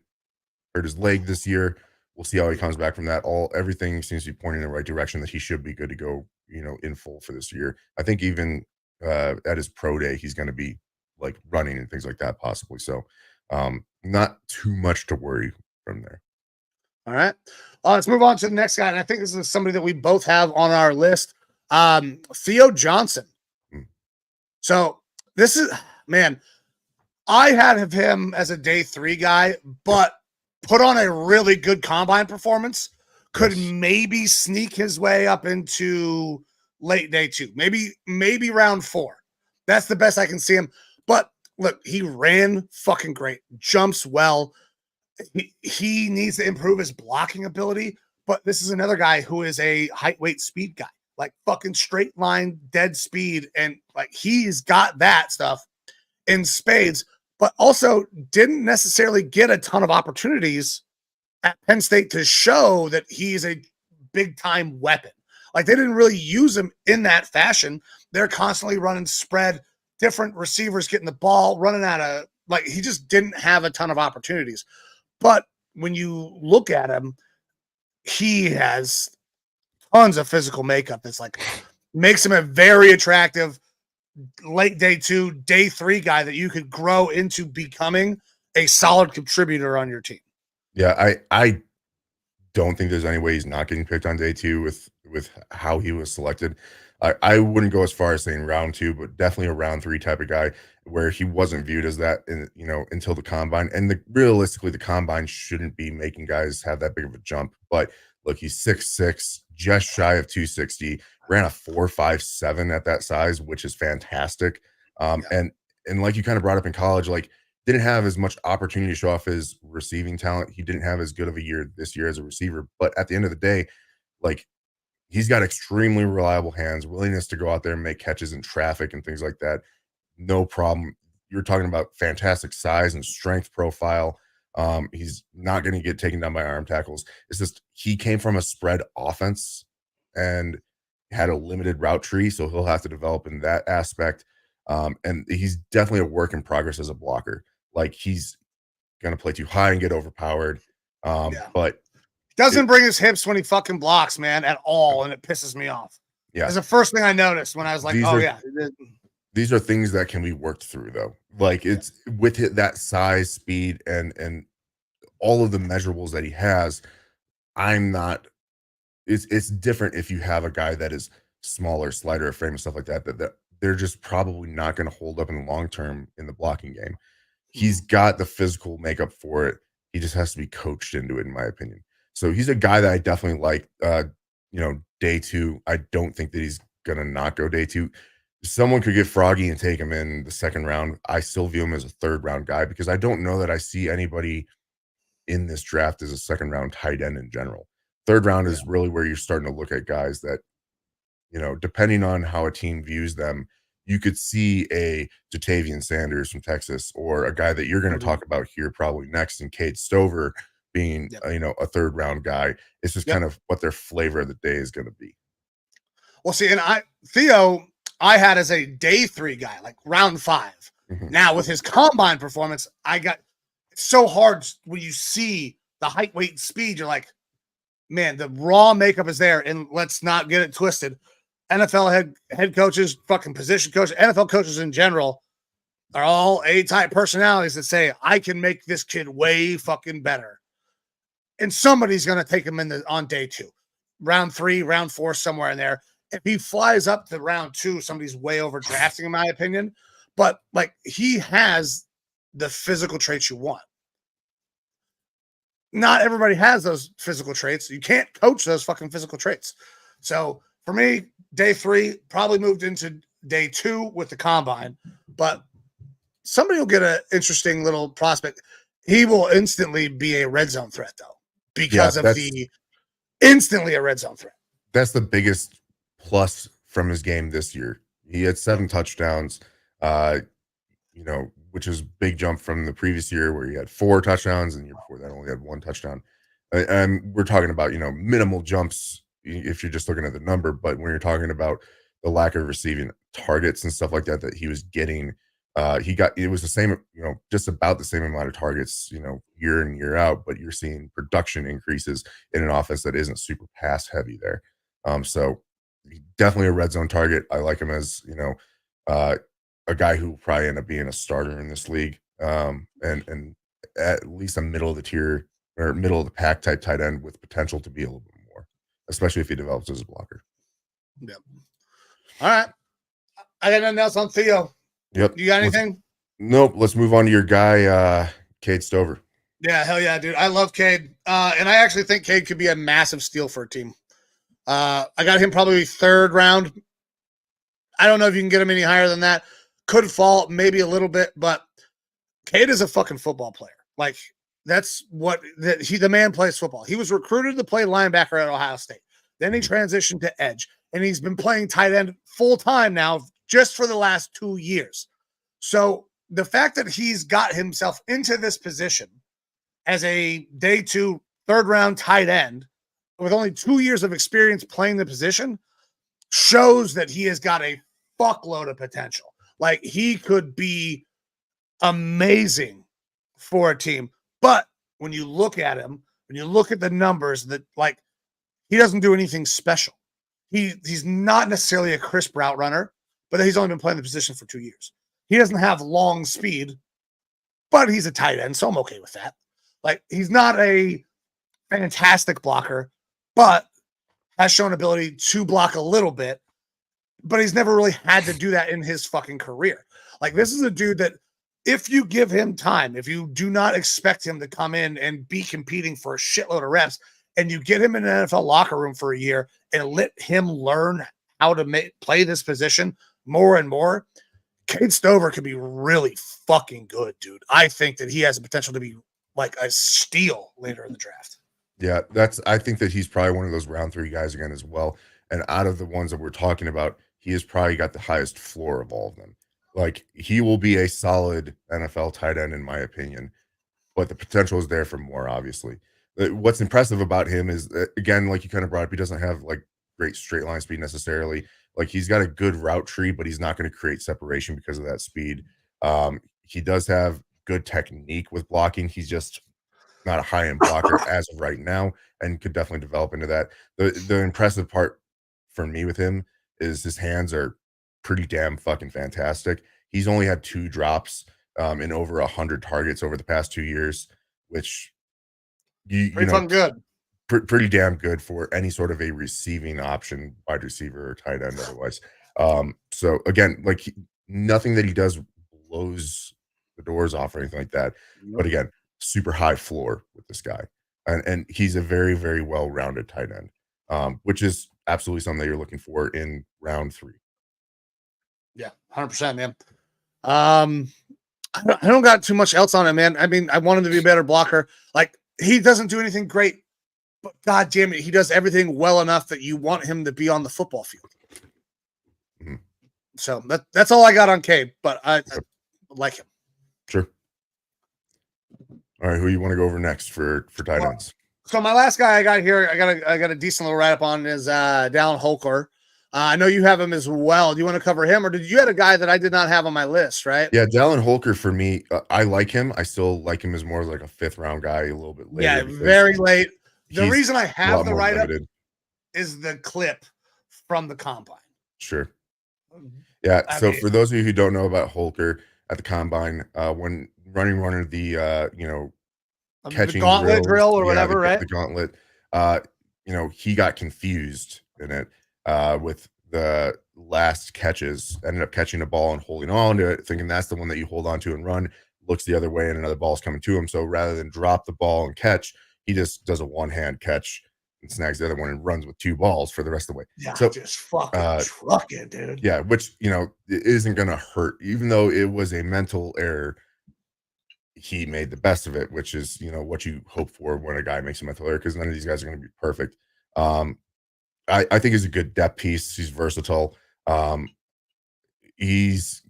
Hurt his leg this year. We'll see how he comes back from that. Everything seems to be pointing in the right direction that he should be good to go, in full for this year. I think even at his pro day, he's going to be like running and things like that possibly. So not too much to worry from there. All right. Let's move on to the next guy. And I think this is somebody that we both have on our list. Theo Johnson. So this is, man, I had him as a day 3 guy, but put on a really good combine performance, could maybe sneak his way up into late day 2, maybe round 4. That's the best I can see him. But look, he ran fucking great, jumps well. He needs to improve his blocking ability, but this is another guy who is a height, weight, speed guy, like fucking straight line, dead speed. And like, he's got that stuff in spades, but also didn't necessarily get a ton of opportunities at Penn State to show that he's a big time weapon. Like, they didn't really use him in that fashion. They're constantly running spread, different receivers getting the ball, running out of, like, he just didn't have a ton of opportunities. But when you look at him, he has tons of physical makeup that's like makes him a very attractive late day 2, day 3 guy that you could grow into becoming a solid contributor on your team. Yeah, I don't think there's any way he's not getting picked on day 2 with how he was selected. I wouldn't go as far as saying round 2, but definitely a round 3 type of guy where he wasn't viewed as that, until the combine. And realistically, the combine shouldn't be making guys have that big of a jump. But look, he's 6'6", just shy of 260, ran a 4.57 at that size, which is fantastic. And like you kind of brought up in college, like didn't have as much opportunity to show off his receiving talent. He didn't have as good of a year this year as a receiver. But at the end of the day, like, he's got extremely reliable hands, willingness to go out there and make catches in traffic and things like that. No problem. You're talking about fantastic size and strength profile. He's not going to get taken down by arm tackles. It's just he came from a spread offense, and had a limited route tree, so he'll have to develop in that aspect. And he's definitely a work in progress as a blocker. Like he's gonna play too high and get overpowered. But doesn't bring his hips when he fucking blocks, man, at all, and it pisses me off. Yeah, that's the first thing I noticed when I was like, these are things that can be worked through, though. Like it's with that size, speed, and all of the measurables that he has. I'm not. It's different if you have a guy that is smaller, slighter frame and stuff like that. That they're just probably not going to hold up in the long term in the blocking game. He's got the physical makeup for it. He just has to be coached into it, in my opinion. So he's a guy that I definitely like. Day 2. I don't think that he's gonna not go day 2. Someone could get froggy and take him in the second round. I still view him as a third round guy because I don't know that I see anybody in this draft as a second round tight end in general. Third round is really where you're starting to look at guys that, depending on how a team views them, you could see a Jatavian Sanders from Texas, or a guy that you're going to talk about here probably next, in Cade Stover being, a third round guy. It's just kind of what their flavor of the day is going to be. Well, see, and Theo, I had as a day 3 guy, like round 5. Mm-hmm. Now with his combine performance, it's so hard when you see the height, weight, and speed. You're like, man, the raw makeup is there. And let's not get it twisted. NFL head coaches, fucking position coaches, NFL coaches in general are all A-type personalities that say, I can make this kid way fucking better. And somebody's going to take him on day 2, round 3, round 4, somewhere in there. If he flies up to round 2, somebody's way overdrafting, in my opinion. But like, he has the physical traits you want. Not everybody has those physical traits. You can't coach those fucking physical traits. So for me, day 3 probably moved into day 2 with the combine, but somebody will get an interesting little prospect. He will instantly be a red zone threat, though, because of the instantly a red zone threat. That's the biggest plus from his game this year. He had 7 touchdowns, which is a big jump from the previous year where he had 4 touchdowns, and the year before that only had 1 touchdown. And we're talking about, minimal jumps if you're just looking at the number, but when you're talking about the lack of receiving targets and stuff like that he was getting, it was the same, just about the same amount of targets, year in, year out, but you're seeing production increases in an offense that isn't super pass heavy there. So definitely a red zone target. I like him as, a guy who will probably end up being a starter in this league. And at least a middle of the tier or middle of the pack type tight end with potential to be a little bit more, especially if he develops as a blocker. Yep. All right. I got nothing else on Theo. Yep. You got anything? Nope. Let's move on to your guy, Cade Stover. Yeah, hell yeah, dude. I love Cade. And I actually think Cade could be a massive steal for a team. I got him probably 3rd round. I don't know if you can get him any higher than that. Could fall maybe a little bit, but Cade is a fucking football player. Like, that's what the man plays football. He was recruited to play linebacker at Ohio State. Then he transitioned to edge, and he's been playing tight end full time now just for the last 2 years. So the fact that he's got himself into this position as a day 2, 3rd round tight end with only 2 years of experience playing the position shows that he has got a fuckload of potential. Like, he could be amazing for a team. But when you look at him, when you look at the numbers, that like, he doesn't do anything special. He's not necessarily a crisp route runner, but he's only been playing the position for 2 years. He doesn't have long speed, but he's a tight end, so I'm okay with that. Like, he's not a fantastic blocker, but has shown ability to block a little bit, but he's never really had to do that in his fucking career. Like, this is a dude that if you give him time, if you do not expect him to come in and be competing for a shitload of reps, and you get him in an NFL locker room for a year and let him learn how to play this position more and more, Cade Stover could be really fucking good, dude. I think that he has the potential to be like a steal later in the draft. Yeah, I think that he's probably one of those round 3 guys again as well. And out of the ones that we're talking about, he has probably got the highest floor of all of them. Like, he will be a solid NFL tight end, in my opinion, but the potential is there for more, obviously. What's impressive about him is, again, like you kind of brought up, he doesn't have like great straight line speed necessarily. Like he's got a good route tree, but he's not going to create separation because of that speed. He does have good technique with blocking. He's just not a high end blocker as of right now, and could definitely develop into that. The impressive part for me with him is his hands are pretty damn fucking fantastic. He's only had 2 drops in over 100 targets over the past 2 years, which you Pretty know fucking good. pretty damn good for any sort of a receiving option, wide receiver or tight end otherwise. So again, like nothing that he does blows the doors off or anything like that. But Nope. again, super high floor with this guy. And he's a very, very well-rounded tight end, which is absolutely something that you're looking for in round 3. Yeah, 100%, man. I don't got too much else on him, man. I mean, I want him to be a better blocker. Like, he doesn't do anything great, but god damn it, he does everything well enough that you want him to be on the football field. Mhm. So that's all I got on Cade, but I like him. Sure. All right, who you want to go over next for tight Well, ends? So my last guy I got here, I got a decent little write up on is Dallin Holker. I know you have him as well. Do you want to cover him, or did you had a guy that I did not have on my list, right? Yeah, Dallin Holker for me, I like him. I still like him as more like a 5th round guy a little bit later. Yeah, very late. The he's reason I a have lot the more write up limited. is the clip from the combine. Sure. Yeah. I So mean, for those of you who don't know about Holker at the combine, when running one of the the catching gauntlet drill or yeah, whatever, right? the gauntlet, he got confused in it with the last catches, ended up catching a ball and holding on to it, thinking that's the one that you hold on to and run, looks the other way and another ball's coming to him. So rather than drop the ball and catch, he just does a one-hand catch and snags the other one and runs with 2 balls for the rest of the way. Yeah, So just fucking trucking, dude. yeah, which it isn't gonna hurt, even though it was a mental error. He made the best of it, which is what you hope for when a guy makes a mental error, because none of these guys are going to be perfect. I think he's a good depth piece. He's versatile. He's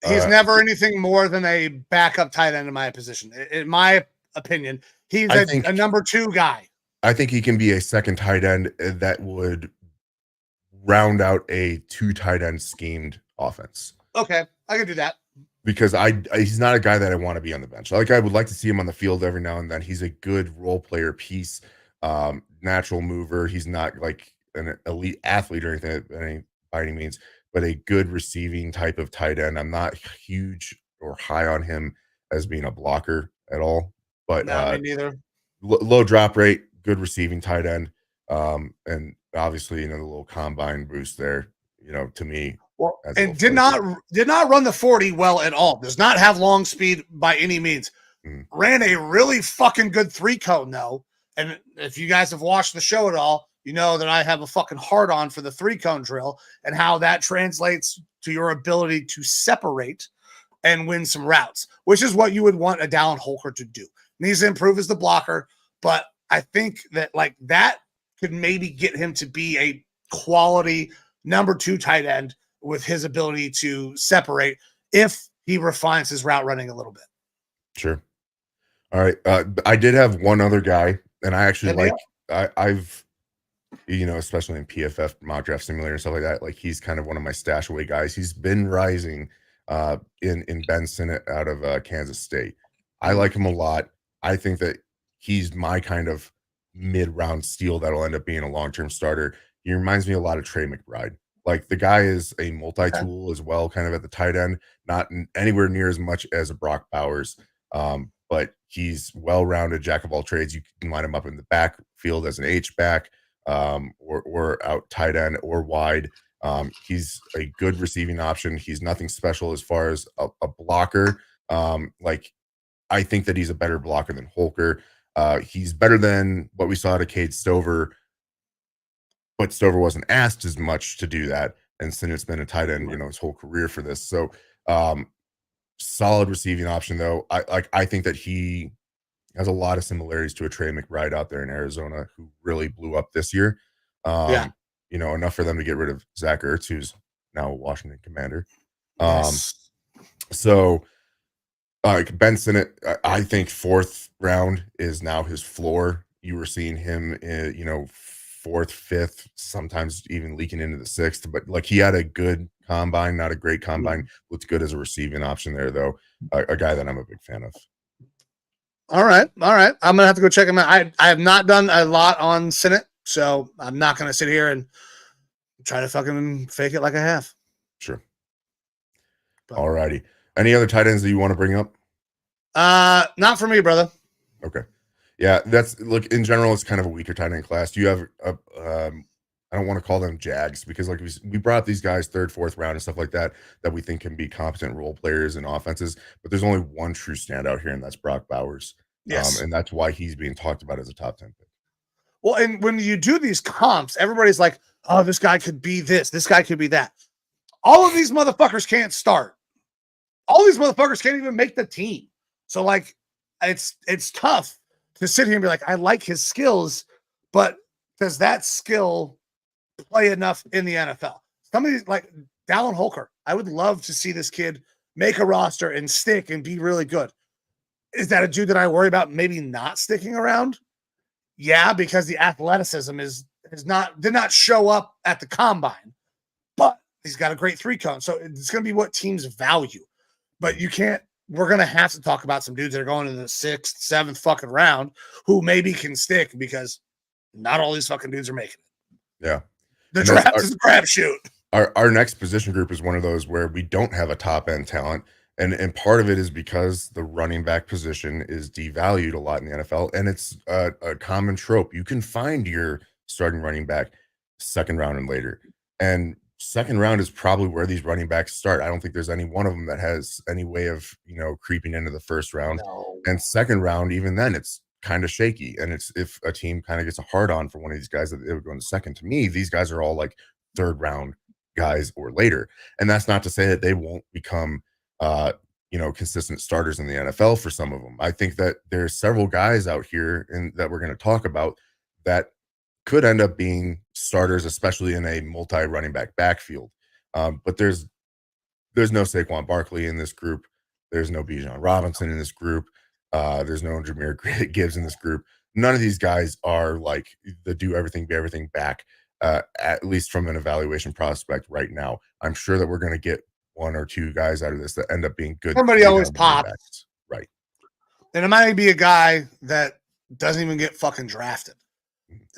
Never anything more than a backup tight end in my position. In my opinion, he's a number 2 guy. I think he can be a second tight end that would round out a 2 tight end schemed offense. Okay, I can do that. Because he's not a guy that I want to be on the bench. Like, I would like to see him on the field every now and then. He's a good role player piece, natural mover. He's not like an elite athlete or anything by any means, but a good receiving type of tight end. I'm not huge or high on him as being a blocker at all, but no, me neither. Low drop rate, good receiving tight end, and obviously the little combine boost there. To me. Well, and did not run the 40 well at all. Does not have long speed by any means. Ran a really fucking good 3 cone though. And if you guys have watched the show at all, you know that I have a fucking hard on for the 3 cone drill and how that translates to your ability to separate and win some routes, which is what you would want a Dallin Holker to do. Needs to improve as the blocker, but I think that like that could maybe get him to be a quality number 2 tight end with his ability to separate if he refines his route running a little bit. Sure. All right. I did have one other guy, and I actually I've especially in PFF mock draft simulator and stuff like that, like he's kind of one of my stash away guys. He's been rising in Ben Sinnott out of Kansas State. I like him a lot. I think that he's my kind of mid-round steal that'll end up being a long-term starter. He reminds me a lot of Trey McBride. Like, the guy is a multi-tool as well, kind of at the tight end, not anywhere near as much as a Brock Bowers, but he's well-rounded, jack of all trades. You can line him up in the backfield as an H-back, or out tight end or wide. He's a good receiving option. He's nothing special as far as a blocker. I think that he's a better blocker than Holker. He's better than what we saw to Cade Stover, but Stover wasn't asked as much to do that. And Sinnott's been a tight end, his whole career for this. So solid receiving option though. I think that he has a lot of similarities to a Trey McBride out there in Arizona who really blew up this year. Enough for them to get rid of Zach Ertz, who's now a Washington Commander. So Ben Sinnott, I think 4th round is now his floor. You were seeing him, fourth, fifth, sometimes even leaking into the sixth. But like he had a good combine, not a great combine. Looked good as a receiving option there, though. A guy that I'm a big fan of. All right. I'm gonna have to go check him out. I have not done a lot on Senate, so I'm not gonna sit here and try to fucking fake it like I have. Sure. But, all righty. Any other tight ends that you want to bring up? Not for me, brother. Okay. Yeah, that's look in general. It's kind of a weaker tight end class. You have I don't want to call them Jags because like we brought these guys third, fourth round and stuff like that we think can be competent role players and offenses. But there's only one true standout here, and that's Brock Bowers. Yes, and that's why he's being talked about as a top 10 pick. Well, and when you do these comps, everybody's like, "Oh, this guy could be this guy could be that." All of these motherfuckers can't start. All these motherfuckers can't even make the team. So like, it's tough to sit here and be like, I like his skills, but does that skill play enough in the NFL? Some of these, like Dallin Holker, I would love to see this kid make a roster and stick and be really good. Is that a dude that I worry about maybe not sticking around? Yeah, because the athleticism did not show up at the combine, but he's got a great 3 cone. So it's going to be what teams value. But we're going to have to talk about some dudes that are going in the 6th, 7th fucking round who maybe can stick because not all these fucking dudes are making it. Yeah. The draft is a crapshoot. Our next position group is one of those where we don't have a top end talent. And part of it is because the running back position is devalued a lot in the NFL. And it's a common trope. You can find your starting running back second round and later. And second round is probably where these running backs start. I don't think there's any one of them that has any way of, creeping into the first round. No. And second round, even then, it's kind of shaky. And it's if a team kind of gets a hard on for one of these guys that they would go in the second. To me, these guys are all like third round guys or later. And that's not to say that they won't become consistent starters in the NFL for some of them. I think that there's several guys out here that we're going to talk about that could end up being starters, especially in a multi-running back backfield. But there's no Saquon Barkley in this group. There's no Bijan Robinson in this group. There's no Jahmyr Gibbs in this group. None of these guys are like the do everything, be everything back, at least from an evaluation prospect right now. I'm sure that we're going to get one or two guys out of this that end up being good. Somebody always pops. Right. And it might be a guy that doesn't even get fucking drafted.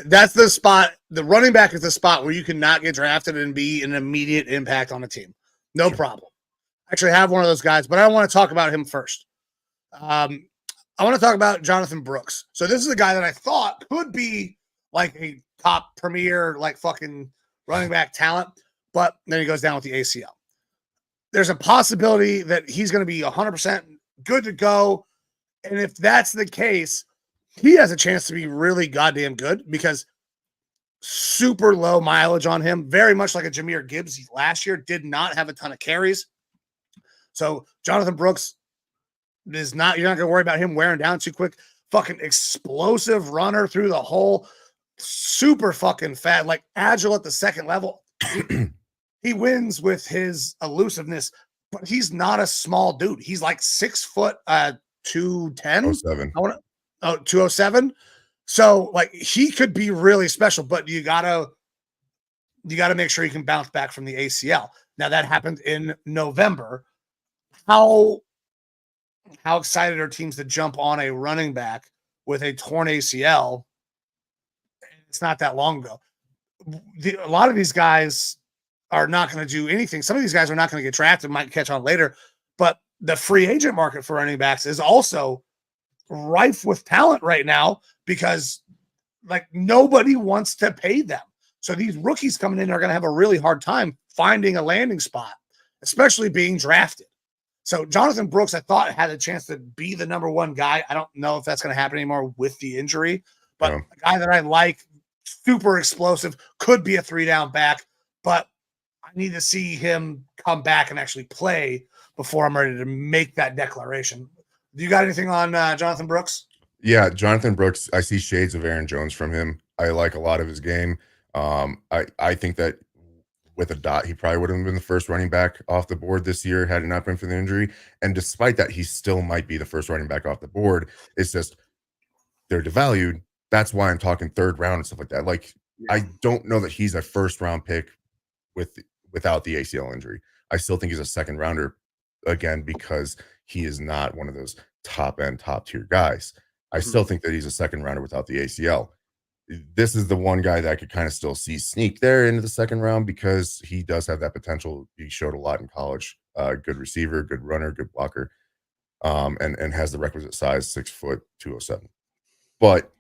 That's the spot. The running back is the spot where you cannot get drafted and be an immediate impact on a team. No problem. Actually, I have one of those guys, but I want to talk about him first. I want to talk about Jonathan Brooks. So this is a guy that I thought could be like a top premier, like fucking running back talent, but then he goes down with the ACL. There's a possibility that he's going to be 100% good to go. And if that's the case, he has a chance to be really goddamn good because super low mileage on him, very much like a Jahmyr Gibbs last year, did not have a ton of carries. So Jonathan Brooks is not, you're not going to worry about him wearing down too quick. Fucking explosive runner through the hole, super fucking fat, like agile at the second level. He wins with his elusiveness, but he's not a small dude. He's like 6 foot, 210. 207. So like he could be really special, but you gotta make sure he can bounce back from the ACL. Now that happened in November. How excited are teams to jump on a running back with a torn ACL? It's not that long ago. A lot of these guys are not going to do anything. Some of these guys are not going to get drafted, might catch on later, but the free agent market for running backs is also rife with talent right now because like nobody wants to pay them. So these rookies coming in are going to have a really hard time finding a landing spot, especially being drafted. So Jonathan Brooks, I thought had a chance to be the number one guy. I don't know if that's going to happen anymore with the injury, but a guy that I like, super explosive, could be a 3-down back, but I need to see him come back and actually play before I'm ready to make that declaration. Do you got anything on Jonathan Brooks? Yeah, Jonathan Brooks, I see shades of Aaron Jones from him. I like a lot of his game. I think that with a dot, he probably would have been the first running back off the board this year had it not been for the injury. And despite that, he still might be the first running back off the board. It's just they're devalued. That's why I'm talking third round and stuff like that. Like I don't know that he's a first round pick without the ACL injury. I still think he's a second rounder again because he is not one of those top end, top tier guys. I still think that he's a second rounder without the ACL. This is the one guy that I could kind of still see sneak there into the second round because he does have that potential. He showed a lot in college. Good receiver, good runner, good blocker, and has the requisite size, 6 foot, 207. But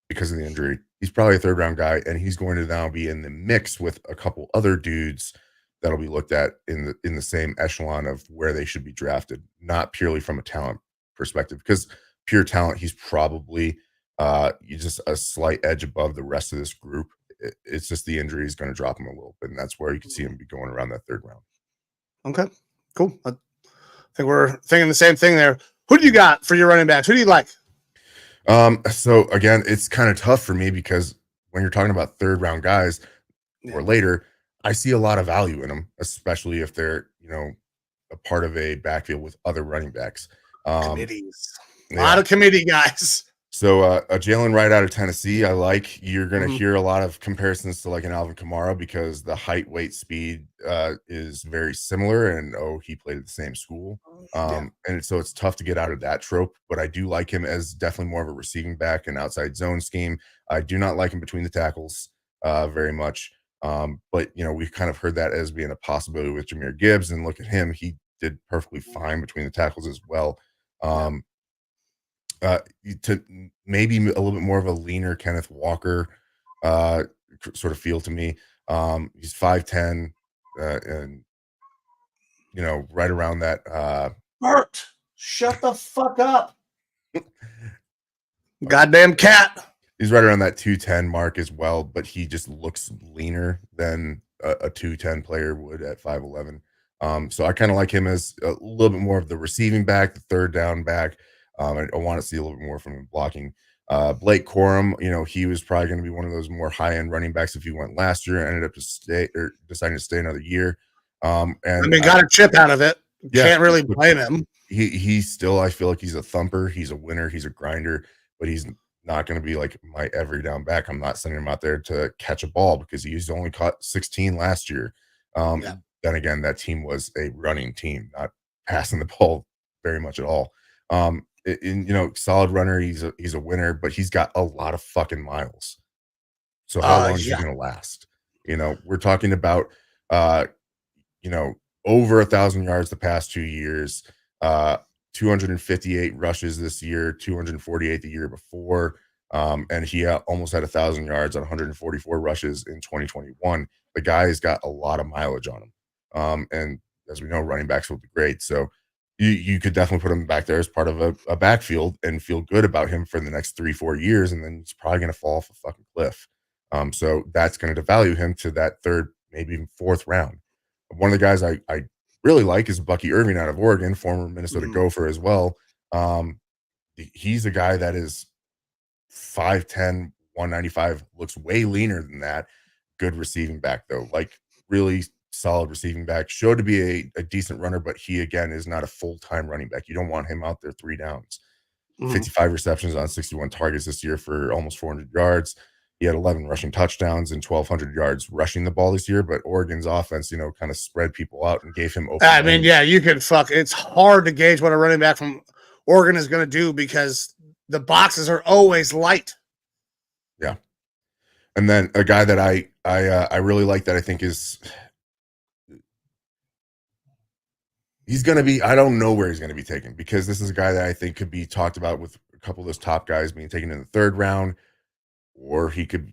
because of the injury, he's probably a third round guy, and he's going to now be in the mix with a couple other dudes that'll be looked at in the same echelon of where they should be drafted, not purely from a talent perspective. Because pure talent, he's probably just a slight edge above the rest of this group. It's just the injury is going to drop him a little bit, and that's where you can see him be going around that third round. Okay, cool. I think we're thinking the same thing there. Who do you got for your running backs? Who do you like? So again, it's kind of tough for me because when you're talking about third round guys or later, I see a lot of value in them, especially if they're, a part of a backfield with other running backs. Committees. A lot of committee guys. So a Jalen Wright out of Tennessee, I like. You're going to hear a lot of comparisons to like an Alvin Kamara because the height, weight, speed is very similar, and he played at the same school, and so it's tough to get out of that trope. But I do like him as definitely more of a receiving back and outside zone scheme. I do not like him between the tackles very much, but we've kind of heard that as being a possibility with Jahmyr Gibbs, and look at him, he did perfectly fine between the tackles as well. To maybe a little bit more of a leaner Kenneth Walker sort of feel to me. He's 5'10", and right around that. Bert, shut the fuck up. Goddamn cat. He's right around that 210 mark as well, but he just looks leaner than a 210 player would at 5'11". So I kind of like him as a little bit more of the receiving back, the third down back. I want to see a little bit more from him blocking. Blake Corum, he was probably going to be one of those more high-end running backs if he went last year. Ended up deciding to stay another year. And got a chip out of it. Can't really blame him. He's still, I feel like he's a thumper. He's a winner. He's a grinder, but he's not going to be like my every down back. I'm not sending him out there to catch a ball because he's only caught 16 last year. Then again, that team was a running team, not passing the ball very much at all. Solid runner. He's a winner, but he's got a lot of fucking miles. So how long is he going to last? We're talking about, over 1,000 yards the past 2 years, 258 rushes this year, 248 the year before. And he almost had 1,000 yards on 144 rushes in 2021. The guy's got a lot of mileage on him. And as we know, running backs will be great. So you could definitely put him back there as part of a backfield and feel good about him for the next 3-4 years. And then he's probably going to fall off a fucking cliff. So that's going to devalue him to that third, maybe even fourth round. One of the guys I really like is Bucky Irving out of Oregon, former Minnesota Gopher as well. He's a guy that is 5'10", 195, looks way leaner than that. Good receiving back, though. Like, really solid receiving back. Showed to be a decent runner, but he, again, is not a full-time running back. You don't want him out there 3 downs. 55 receptions on 61 targets this year for almost 400 yards. He had 11 rushing touchdowns and 1,200 yards rushing the ball this year, but Oregon's offense, kind of spread people out and gave him open lanes. You can it's hard to gauge what a running back from Oregon is going to do because the boxes are always light. Yeah. And then a guy that I really like that I think is he's going to be, I don't know where he's going to be taken because this is a guy that I think could be talked about with a couple of those top guys being taken in the third round, or he could,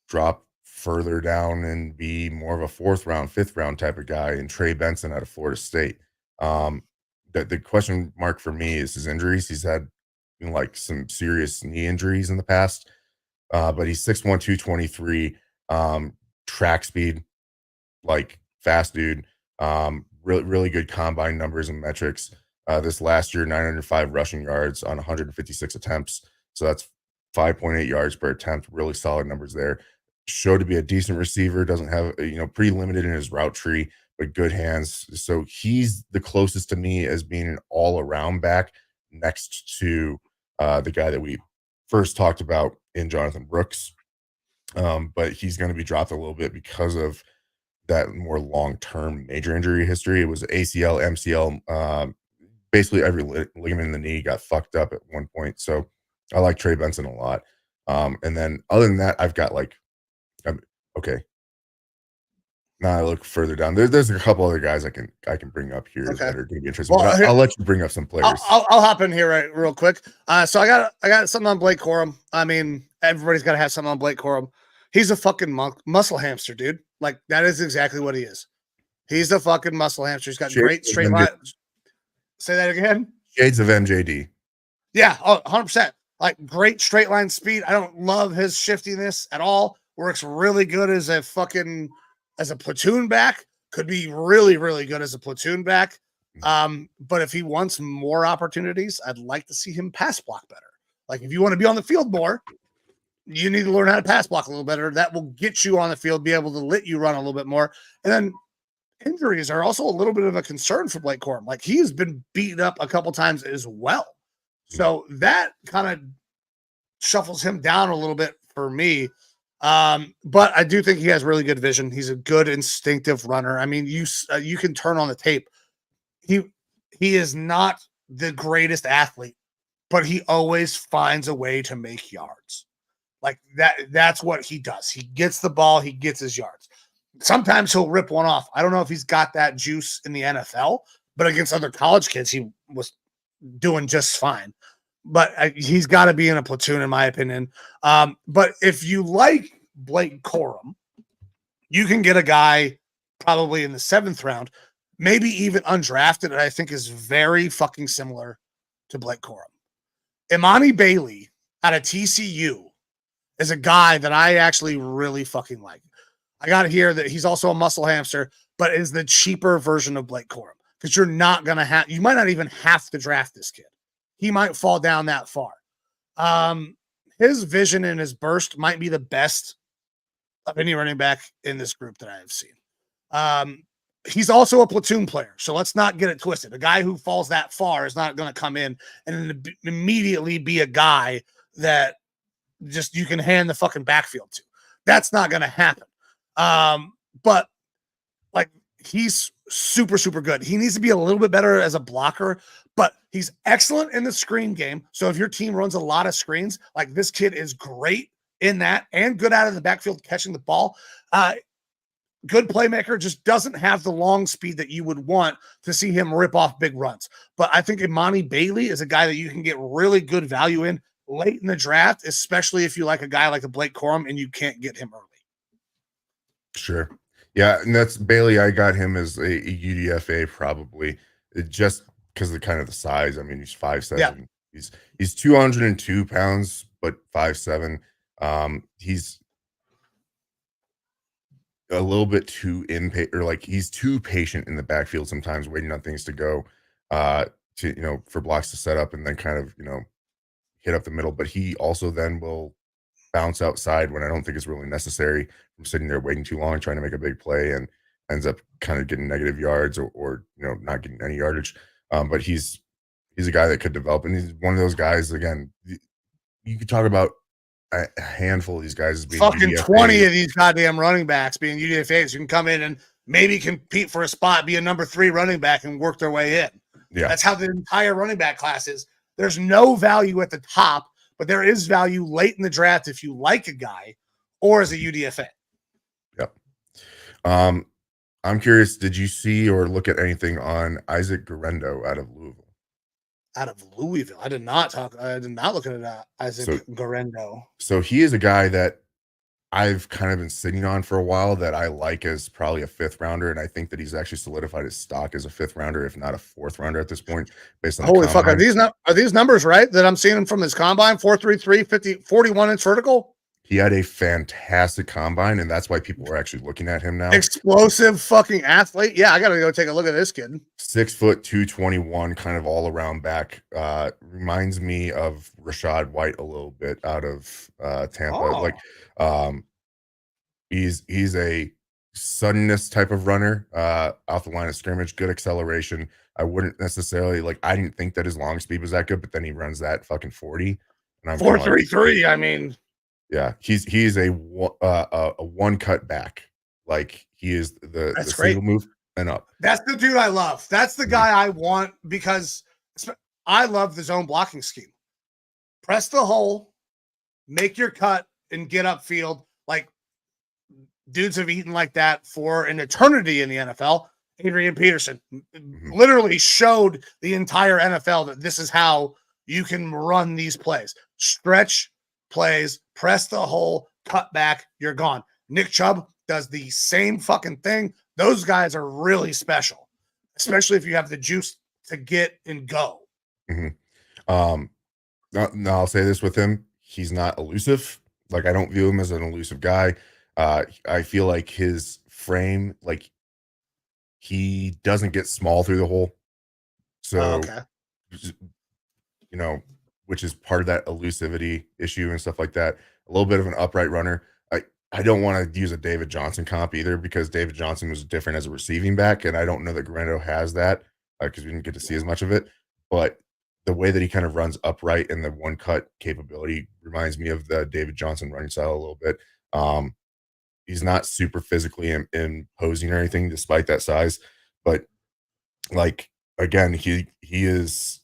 drop further down and be more of a fourth round, fifth round type of guy, and Trey Benson out of Florida State. The question mark for me is his injuries. He's had like some serious knee injuries in the past, but he's 6'1", 223, track speed, like fast dude. Really good combine numbers and metrics. This last year, 905 rushing yards on 156 attempts. So that's 5.8 yards per attempt. Really solid numbers there. Showed to be a decent receiver. Doesn't have, pretty limited in his route tree, but good hands. So he's the closest to me as being an all-around back next to the guy that we first talked about in Jonathan Brooks. But he's going to be dropped a little bit because of that more long-term major injury history. It was ACL, MCL, basically every ligament in the knee got fucked up at one point. So I like Trey Benson a lot. And then other than that, I've got like, okay. Now I look further down. There's a couple other guys I can bring up here that are going to be interesting. Well, but I'll let you bring up some players. I'll hop in here real quick. So I got something on Blake Corum. I mean, everybody's got to have something on Blake Corum. He's a fucking muscle hamster, dude. Like that is exactly what he is. He's a fucking muscle hamster. He's got great straight line. Say that again. Shades of MJD. Yeah, 100%. Like great straight line speed. I don't love his shiftiness at all. Works really good as a platoon back. Could be really, really good as a platoon back. But if he wants more opportunities, I'd like to see him pass block better. Like if you want to be on the field more, you need to learn how to pass block a little better. That will get you on the field, be able to let you run a little bit more. And then injuries are also a little bit of a concern for Blake Corum. Like he has been beaten up a couple times as well. So that kind of shuffles him down a little bit for me. But I do think he has really good vision. He's a good instinctive runner. I mean, you can turn on the tape. He is not the greatest athlete, but he always finds a way to make yards. Like that's what he does. He gets the ball, he gets his yards. Sometimes he'll rip one off. I don't know if he's got that juice in the NFL, but against other college kids, he was doing just fine. But he's got to be in a platoon, in my opinion. But if you like Blake Corum, you can get a guy probably in the 7th round, maybe even undrafted, that I think is very fucking similar to Blake Corum. Imani Bailey out of TCU is a guy that I actually really fucking like. I got to hear that he's also a muscle hamster, but is the cheaper version of Blake Corum because you might not even have to draft this kid. He might fall down that far. His vision and his burst might be the best of any running back in this group that I have seen. He's also a platoon player, so let's not get it twisted. A guy who falls that far is not going to come in and immediately be a guy that just you can hand the fucking backfield to. That's not going to happen. But like he's super, super good. He needs to be a little bit better as a blocker, but he's excellent in the screen game. So if your team runs a lot of screens, like this kid is great in that and good out of the backfield catching the ball. Good playmaker, just doesn't have the long speed that you would want to see him rip off big runs. But I think Imani Bailey is a guy that you can get really good value in late in the draft, especially if you like a guy like a Blake Corum and you can't get him early. Sure. Yeah, and that's Bailey. I got him as a UDFA probably, just because of the size. I mean, he's 5'7". Yeah. He's 202 pounds, but 5'7". He's a little bit too impatient, or like he's too patient in the backfield sometimes, waiting on things to go, for blocks to set up and then hit up the middle. But he also then will bounce outside when I don't think it's really necessary, from sitting there waiting too long, trying to make a big play, and ends up kind of getting negative yards or not getting any yardage. But he's a guy that could develop, and he's one of those guys. Again, you could talk about a handful of these guys as being fucking UDFA. 20 of these goddamn running backs being UDFAs. You can come in and maybe compete for a spot, be a number 3 running back, and work their way in. Yeah, that's how the entire running back class is. There's no value at the top, but there is value late in the draft if you like a guy or as a UDFA. Yep. I'm curious, did you see or look at anything on Isaac Guerendo out of Louisville? I did not look at Isaac Guerendo. So he is a guy that I've kind of been sitting on for a while, that I like as probably a 5th rounder, and I think that he's actually solidified his stock as a 5th rounder, if not a 4th rounder at this point, based on holy fuck. Are these numbers right that I'm seeing from his combine? 4.33, 50, 41 inch vertical. He had a fantastic combine, and that's why people are actually looking at him now. Explosive fucking athlete. Yeah, I gotta go take a look at this kid. 6 foot 221, kind of all around back. Reminds me of Rashad White a little bit out of Tampa. He's a suddenness type of runner, off the line of scrimmage, good acceleration. I wouldn't necessarily I didn't think that his long speed was that good, but then he runs that fucking 40. And I'm 4.33. I mean, Yeah, he's a one cut back. Like he is the That's great. single move and up. That's the dude I love. That's the Mhm. guy I want because I love the zone blocking scheme. Press the hole, make your cut, and get upfield. Like dudes have eaten like that for an eternity in the NFL. Adrian Peterson Mhm. literally showed the entire NFL that this is how you can run these plays. Stretch plays, press the hole, cut back, you're gone. Nick Chubb does the same fucking thing. Those guys are really special, especially if you have the juice to get and go. Mhm. Um, now I'll say this with him: he's not elusive. Like I don't view him as an elusive guy. I feel like his frame, like he doesn't get small through the hole. So Okay. you know, which is part of that elusivity issue and stuff like that. A little bit of an upright runner. I don't want to use a David Johnson comp either because David Johnson was different as a receiving back, and I don't know that Grando has that because we didn't get to see as much of it. But the way that he kind of runs upright and the one cut capability reminds me of the David Johnson running style a little bit. Um, he's not super physically imposing or anything, despite that size, but like again, he is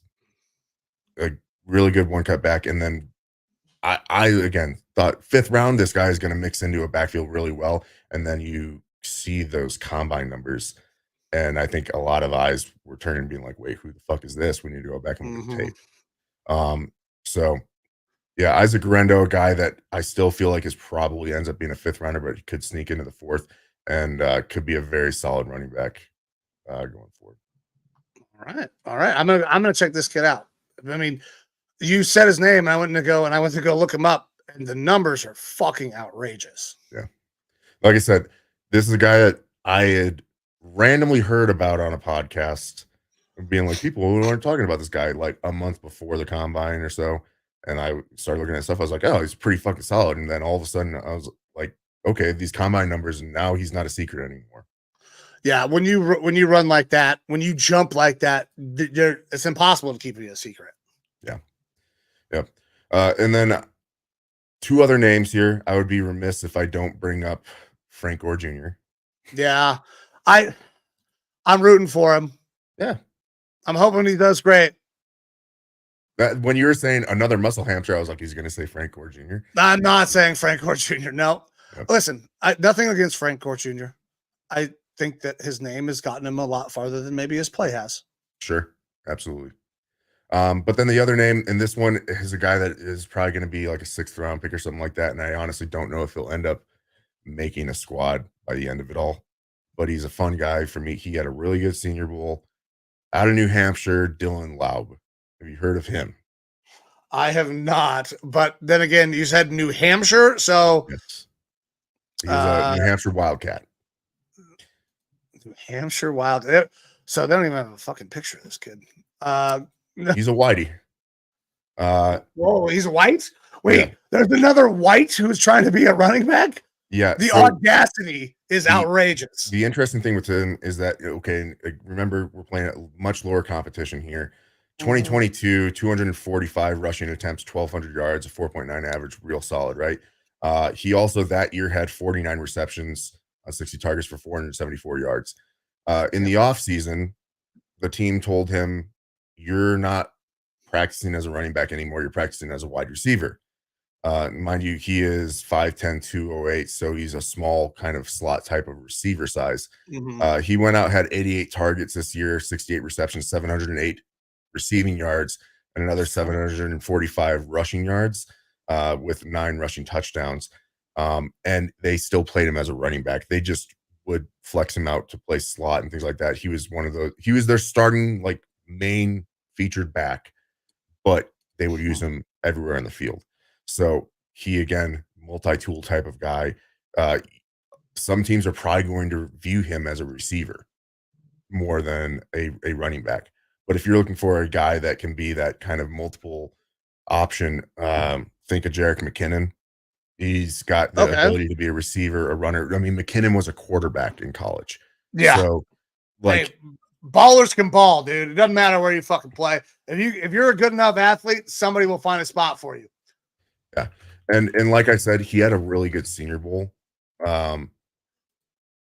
a really good one cut back. And then I again thought fifth round, this guy is going to mix into a backfield really well. And then you see those combine numbers. And I think a lot of eyes were turning being like, wait, who the fuck is this? We need to go back and look at the Mm-hmm. tape. So yeah, Isaac Guerrero, a guy that I still feel like is probably ends up being a fifth rounder, but he could sneak into the fourth and could be a very solid running back going forward. All right. All right. I'm gonna check this kid out. I mean, you said his name, and I went to go look him up, and the numbers are fucking outrageous. Yeah. Like I said, this is a guy that I had randomly heard about on a podcast, being like, people aren't talking about this guy like a month before the combine or so. And I started looking at stuff. I was like, oh, he's pretty fucking solid. And then all of a sudden, I was like, okay, these combine numbers, and now he's not a secret anymore. Yeah, when you run like that, when you jump like that, it's impossible to keep it a secret. Yeah. Yep. And then two other names here. I would be remiss if I don't bring up Frank Gore Jr. Yeah, I'm rooting for him. Yeah. I'm hoping he does great. When you were saying another muscle hamster, I was like, he's going to say Frank Gore Jr. I'm not saying Frank Gore Jr. No, Yep. listen, nothing against Frank Gore Jr. I think that his name has gotten him a lot farther than maybe his play has. Sure. Absolutely. But then the other name, and this one is a guy that is probably going to be like a sixth round pick or something like that. And I honestly don't know if he'll end up making a squad by the end of it all. But he's a fun guy for me. He had a really good Senior Bowl out of New Hampshire. Dylan Laub. Have you heard of him? I have not, but then again, you said New Hampshire, so Yes. He's a New Hampshire Wildcat. New Hampshire Wild. So they don't even have a fucking picture of this kid. He's a whitey. Whoa, he's white? Wait, Yeah. there's another white who's trying to be a running back? Yeah. The so audacity is outrageous. the interesting thing with him is that, okay, remember, we're playing a much lower competition here. 2022, 245 rushing attempts, 1,200 yards, a 4.9 average, real solid, right? He also that year had 49 receptions on 60 targets for 474 yards. In the offseason, the team told him, you're not practicing as a running back anymore. You're practicing as a wide receiver. Mind you, he is 5'10", 208, so he's a small kind of slot type of receiver size. Mhm. He went out, had 88 targets this year, 68 receptions, 708 receiving yards, and another 745 rushing yards with 9 rushing touchdowns. And they still played him as a running back. They just would flex him out to play slot and things like that. He was their starting like main featured back, but they would use him everywhere in the field. So he, again, multi-tool type of guy. Some teams are probably going to view him as a receiver more than a running back. But if you're looking for a guy that can be that kind of multiple option, think of Jerick McKinnon. He's got the ability to be a receiver, a runner. I mean, McKinnon was a quarterback in college. Yeah. So, like, hey, ballers can ball, dude. It doesn't matter where you fucking play. If you're a good enough athlete, somebody will find a spot for you. yeah. And like I said, he had a really good Senior Bowl.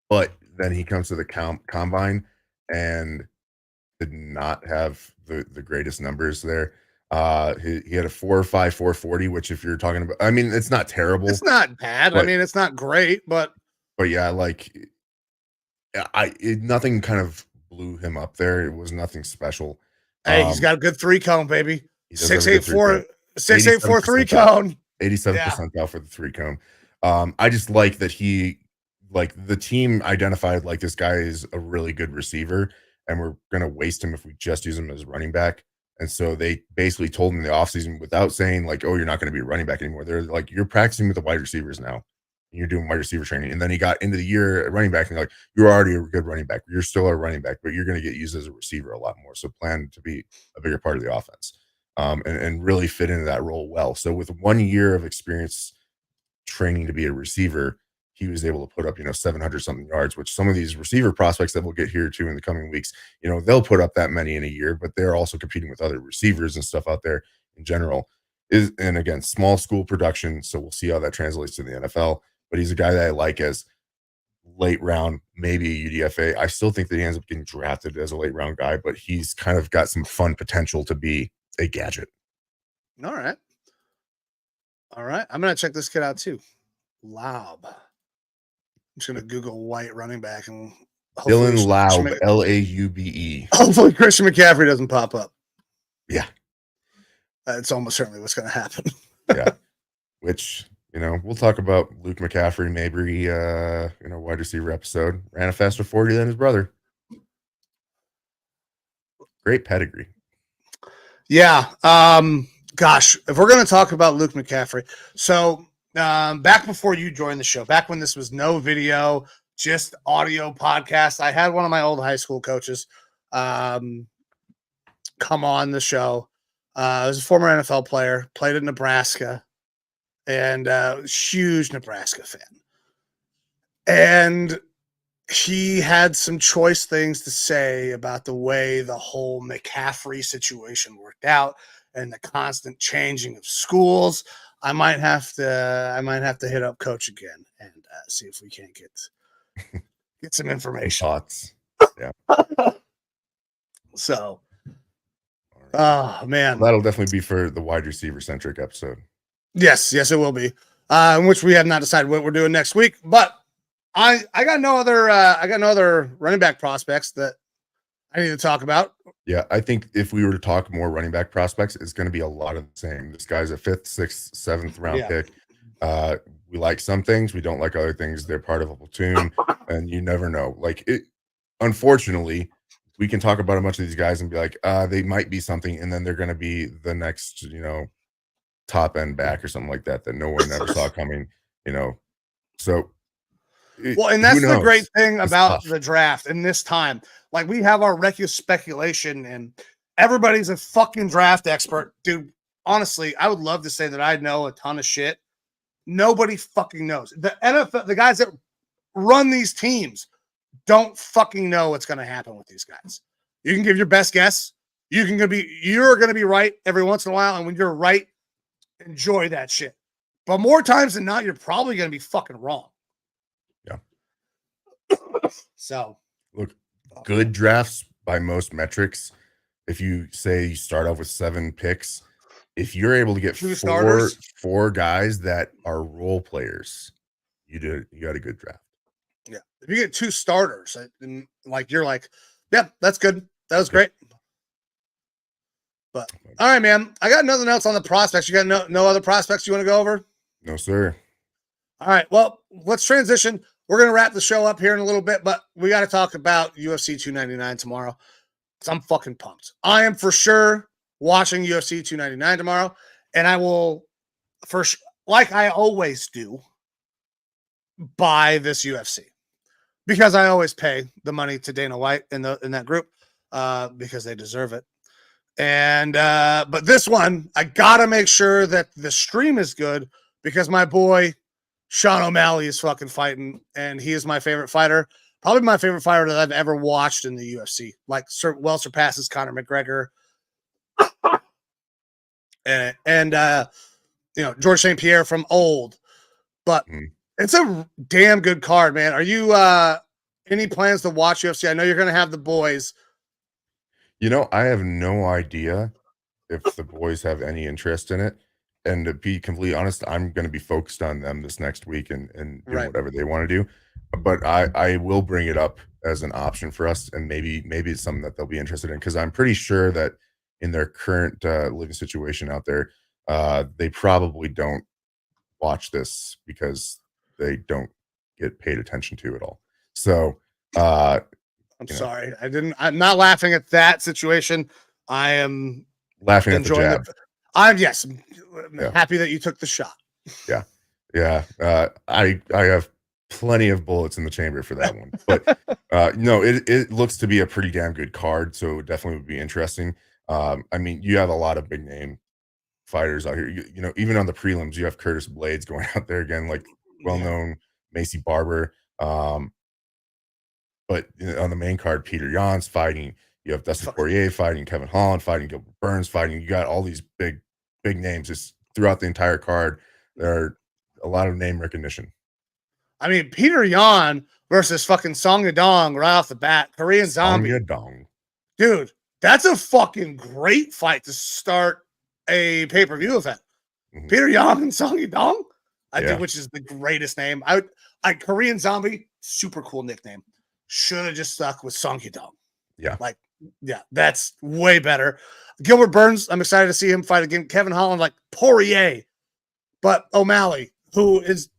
But then he comes to the combine and did not have the greatest numbers there. He had a 4.5 4.40, which if you're talking about, I mean, it's not terrible. It's not bad. But, I mean, it's not great, but yeah, like nothing kind of blew him up there. It was nothing special. Hey, he's got a good 3-cone, baby. He does have a good 6.84 3-cone. 87 percentile for the 3-cone. I just like that the team identified like this guy is a really good receiver and we're going to waste him if we just use him as running back. And so they basically told him in the offseason without saying like, oh, you're not going to be a running back anymore. They're like, you're practicing with the wide receivers now. You're doing wide receiver training. And then he got into the year at running back and like, you're already a good running back. You're still a running back, but you're going to get used as a receiver a lot more. So plan to be a bigger part of the offense and really fit into that role well. So with 1 year of experience training to be a receiver, he was able to put up, 700 something yards, which some of these receiver prospects that we'll get here too in the coming weeks, they'll put up that many in a year, but they're also competing with other receivers and stuff out there in general. And again, small school production. So we'll see how that translates to the NFL. But he's a guy that I like as late round, maybe UDFA. I still think that he ends up getting drafted as a late round guy, but he's kind of got some fun potential to be a gadget. All right. I'm going to check this kid out too. Laub. I'm just going to Google white running back and Dylan Laub, Laube. Hopefully Christian McCaffrey doesn't pop up. Yeah. It's almost certainly what's going to happen. Yeah. Which, we'll talk about Luke McCaffrey, maybe, wide receiver episode. Ran a faster 40 than his brother. Great pedigree. Yeah. Gosh, if we're going to talk about Luke McCaffrey. So back before you joined the show, back when this was no video, just audio podcast, I had one of my old high school coaches come on the show. He was a former NFL player, played in Nebraska, and huge Nebraska fan. And he had some choice things to say about the way the whole McCaffrey situation worked out and the constant changing of schools. I might have to hit up Coach again and see if we can't get some information. Thoughts. Yeah. So, oh man, that'll definitely be for the wide receiver centric episode. Yes, it will be. In which we have not decided what we're doing next week, but I got no other running back prospects that I need to talk about. Yeah, I think if we were to talk more running back prospects, it's going to be a lot of the same. This guy's a 5th, 6th, 7th round pick. We like some things, we don't like other things. They're part of a platoon, and you never know. Unfortunately, we can talk about a bunch of these guys and be like, they might be something, and then they're going to be the next, top end back or something like that no one ever saw coming. So. And that's the great thing about the draft in this time. Like, we have our regular speculation and everybody's a fucking draft expert. Dude, honestly, I would love to say that I know a ton of shit. Nobody fucking knows. The NFL, the guys that run these teams don't fucking know what's going to happen with these guys. You can give your best guess. You're going to be right every once in a while. And when you're right, enjoy that shit. But more times than not, you're probably going to be fucking wrong. So, look, good drafts by most metrics. If you say you start off with 7 picks, if you're able to get four guys that are role players, you got a good draft. Yeah, if you get 2 starters, and you're like, yeah, that's good. That was great. But all right, man, I got nothing else on the prospects. You got no other prospects you want to go over? No, sir. All right, well, let's transition. We're going to wrap the show up here in a little bit, but we got to talk about UFC 299 tomorrow. So I'm fucking pumped. I am for sure watching UFC 299 tomorrow, and I will, like I always do, buy this UFC because I always pay the money to Dana White in that group because they deserve it. And but this one, I got to make sure that the stream is good because my boy Sean O'Malley is fucking fighting, and he is my favorite fighter. Probably my favorite fighter that I've ever watched in the UFC. Well surpasses Conor McGregor. and George St. Pierre from old, but it's a damn good card, man. Are you any plans to watch UFC? I know you're going to have the boys. I have no idea if the boys have any interest in it. And to be completely honest, I'm going to be focused on them this next week and doing Right. whatever they want to do. But I will bring it up as an option for us, and maybe it's something that they'll be interested in, because I'm pretty sure that in their current living situation out there, they probably don't watch this because they don't get paid attention to at all. So I'm sorry. I'm not laughing at that situation. I am laughing at the enjoying jab. I'm Yeah. happy that you took the shot. Yeah. I have plenty of bullets in the chamber for that one. But no, it looks to be a pretty damn good card, so it definitely would be interesting. I mean, you have a lot of big name fighters out here. Even on the prelims, you have Curtis Blades going out there again, like well-known Macy Barber. But on the main card, Peter Yan's fighting. You have Dustin Poirier fighting, Kevin Holland fighting, Gilbert Burns fighting. You got all these big names just throughout the entire card. There are a lot of name recognition. I mean, Peter Yan versus fucking Song Yadong right off the bat. Korean Zombie. Song Yadong. Dude, that's a fucking great fight to start a pay-per-view event. Mm-hmm. Peter Yan and Song Yadong, which is the greatest name. Korean Zombie, super cool nickname. Should have just stuck with Song Yadong. Yeah. That's way better. Gilbert Burns, I'm excited to see him fight again. Kevin Holland, like Poirier. But O'Malley, who is,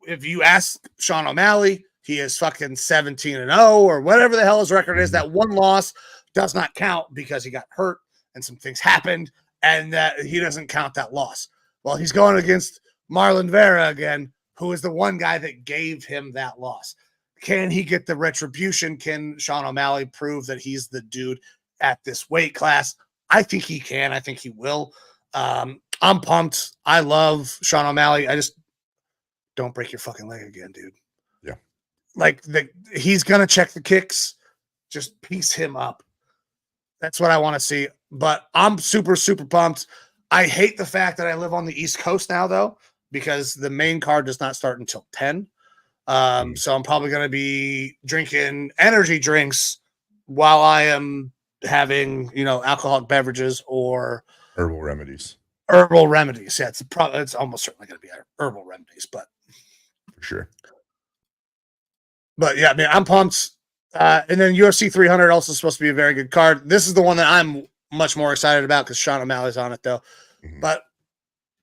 if you ask Sean O'Malley, he is fucking 17-0 or whatever the hell his record is. That one loss does not count because he got hurt and some things happened, and that he doesn't count that loss. Well, he's going against Marlon Vera again, who is the one guy that gave him that loss. Can he get the retribution? Can Sean O'Malley prove that he's the dude at this weight class? I think he can. I think he will. I'm pumped. I love Sean O'Malley. I just don't break your fucking leg again, dude. Yeah. He's going to check the kicks. Just piece him up. That's what I want to see. But I'm super, super pumped. I hate the fact that I live on the East Coast now, though, because the main card does not start until 10. So I'm probably going to be drinking energy drinks while I am having, alcoholic beverages or herbal remedies. Yeah, it's almost certainly going to be herbal remedies, but for sure. But yeah, man, I'm pumped. And then UFC 300 also supposed to be a very good card. This is the one that I'm much more excited about because Sean O'Malley's on it, though. Mm-hmm. But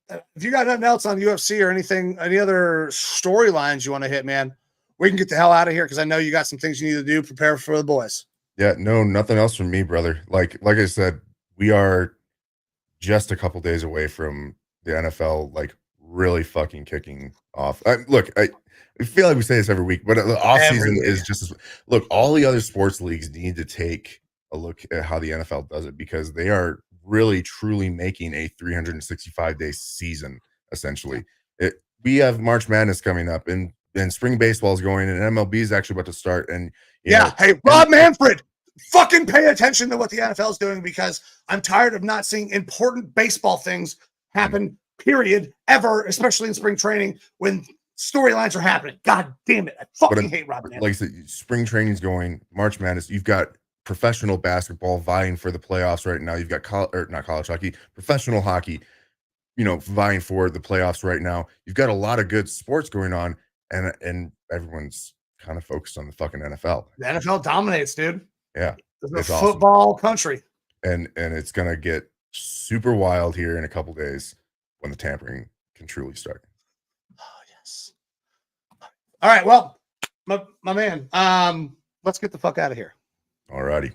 if you got nothing else on UFC or anything, any other storylines you want to hit, man, we can get the hell out of here because I know you got some things you need to do. Prepare for the boys. Yeah, no, nothing else from me, brother. Like I said, we are just a couple days away from the NFL, really fucking kicking off. I feel like we say this every week, but the off season is just look. All the other sports leagues need to take a look at how the NFL does it because they are really truly making a 365-day season essentially. We have March Madness coming up and spring baseball is going and MLB is actually about to start. And hey, Rob Manfred, fucking pay attention to what the NFL is doing because I'm tired of not seeing important baseball things happen, period, ever, especially in spring training when storylines are happening. God damn it. I fucking hate Rob Manfred. Like I said, spring training's going, March Madness, you've got professional basketball vying for the playoffs right now. You've got not college hockey, professional hockey, vying for the playoffs right now. You've got a lot of good sports going on, and everyone's kind of focused on the fucking NFL. The NFL dominates, dude. Yeah, it's a football country, and it's gonna get super wild here in a couple days when the tampering can truly start. Oh yes. All right, well, my man, let's get the fuck out of here. Alrighty.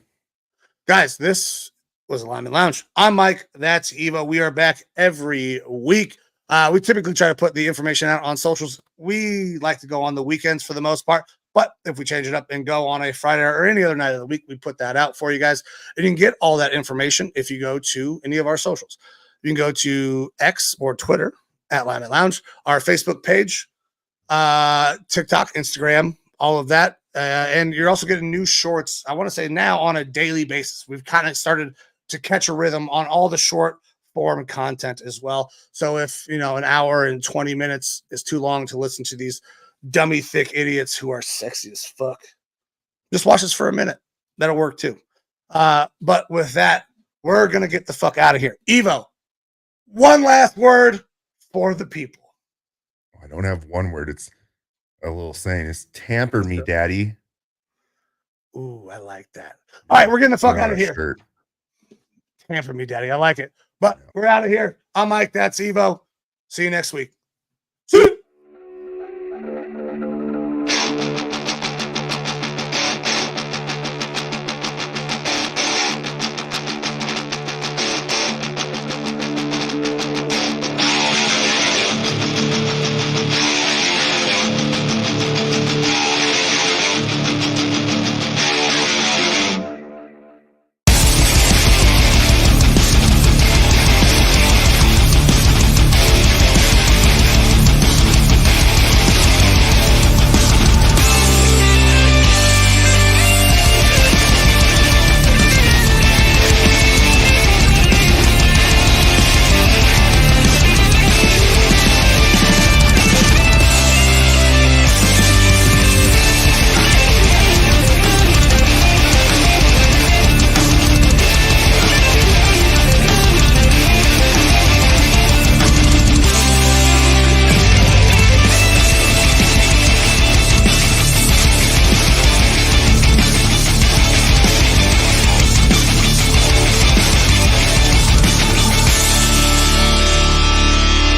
Guys, this was a Lineman Lounge. I'm Mike. That's Evo. We are back every week. We typically try to put the information out on socials. We like to go on the weekends for the most part, but if we change it up and go on a Friday or any other night of the week, we put that out for you guys. And you can get all that information if you go to any of our socials. You can go to X or Twitter at Lineman Lounge, our Facebook page, TikTok, Instagram, all of that. And you're also getting new shorts, I want to say now on a daily basis. We've kind of started to catch a rhythm on all the short form content as well. So if, an hour and 20 minutes is too long to listen to these dummy thick idiots who are sexy as fuck, just watch us for a minute. That'll work too. But with that, we're going to get the fuck out of here. Evo, one last word for the people. I don't have one word. It's a little saying. It's tamper me, daddy. Ooh, I like that. All right, we're getting the fuck out of here. Shirt. Tamper me, daddy. I like it. But we're out of here. I'm Mike. That's Evo. See you next week. See you.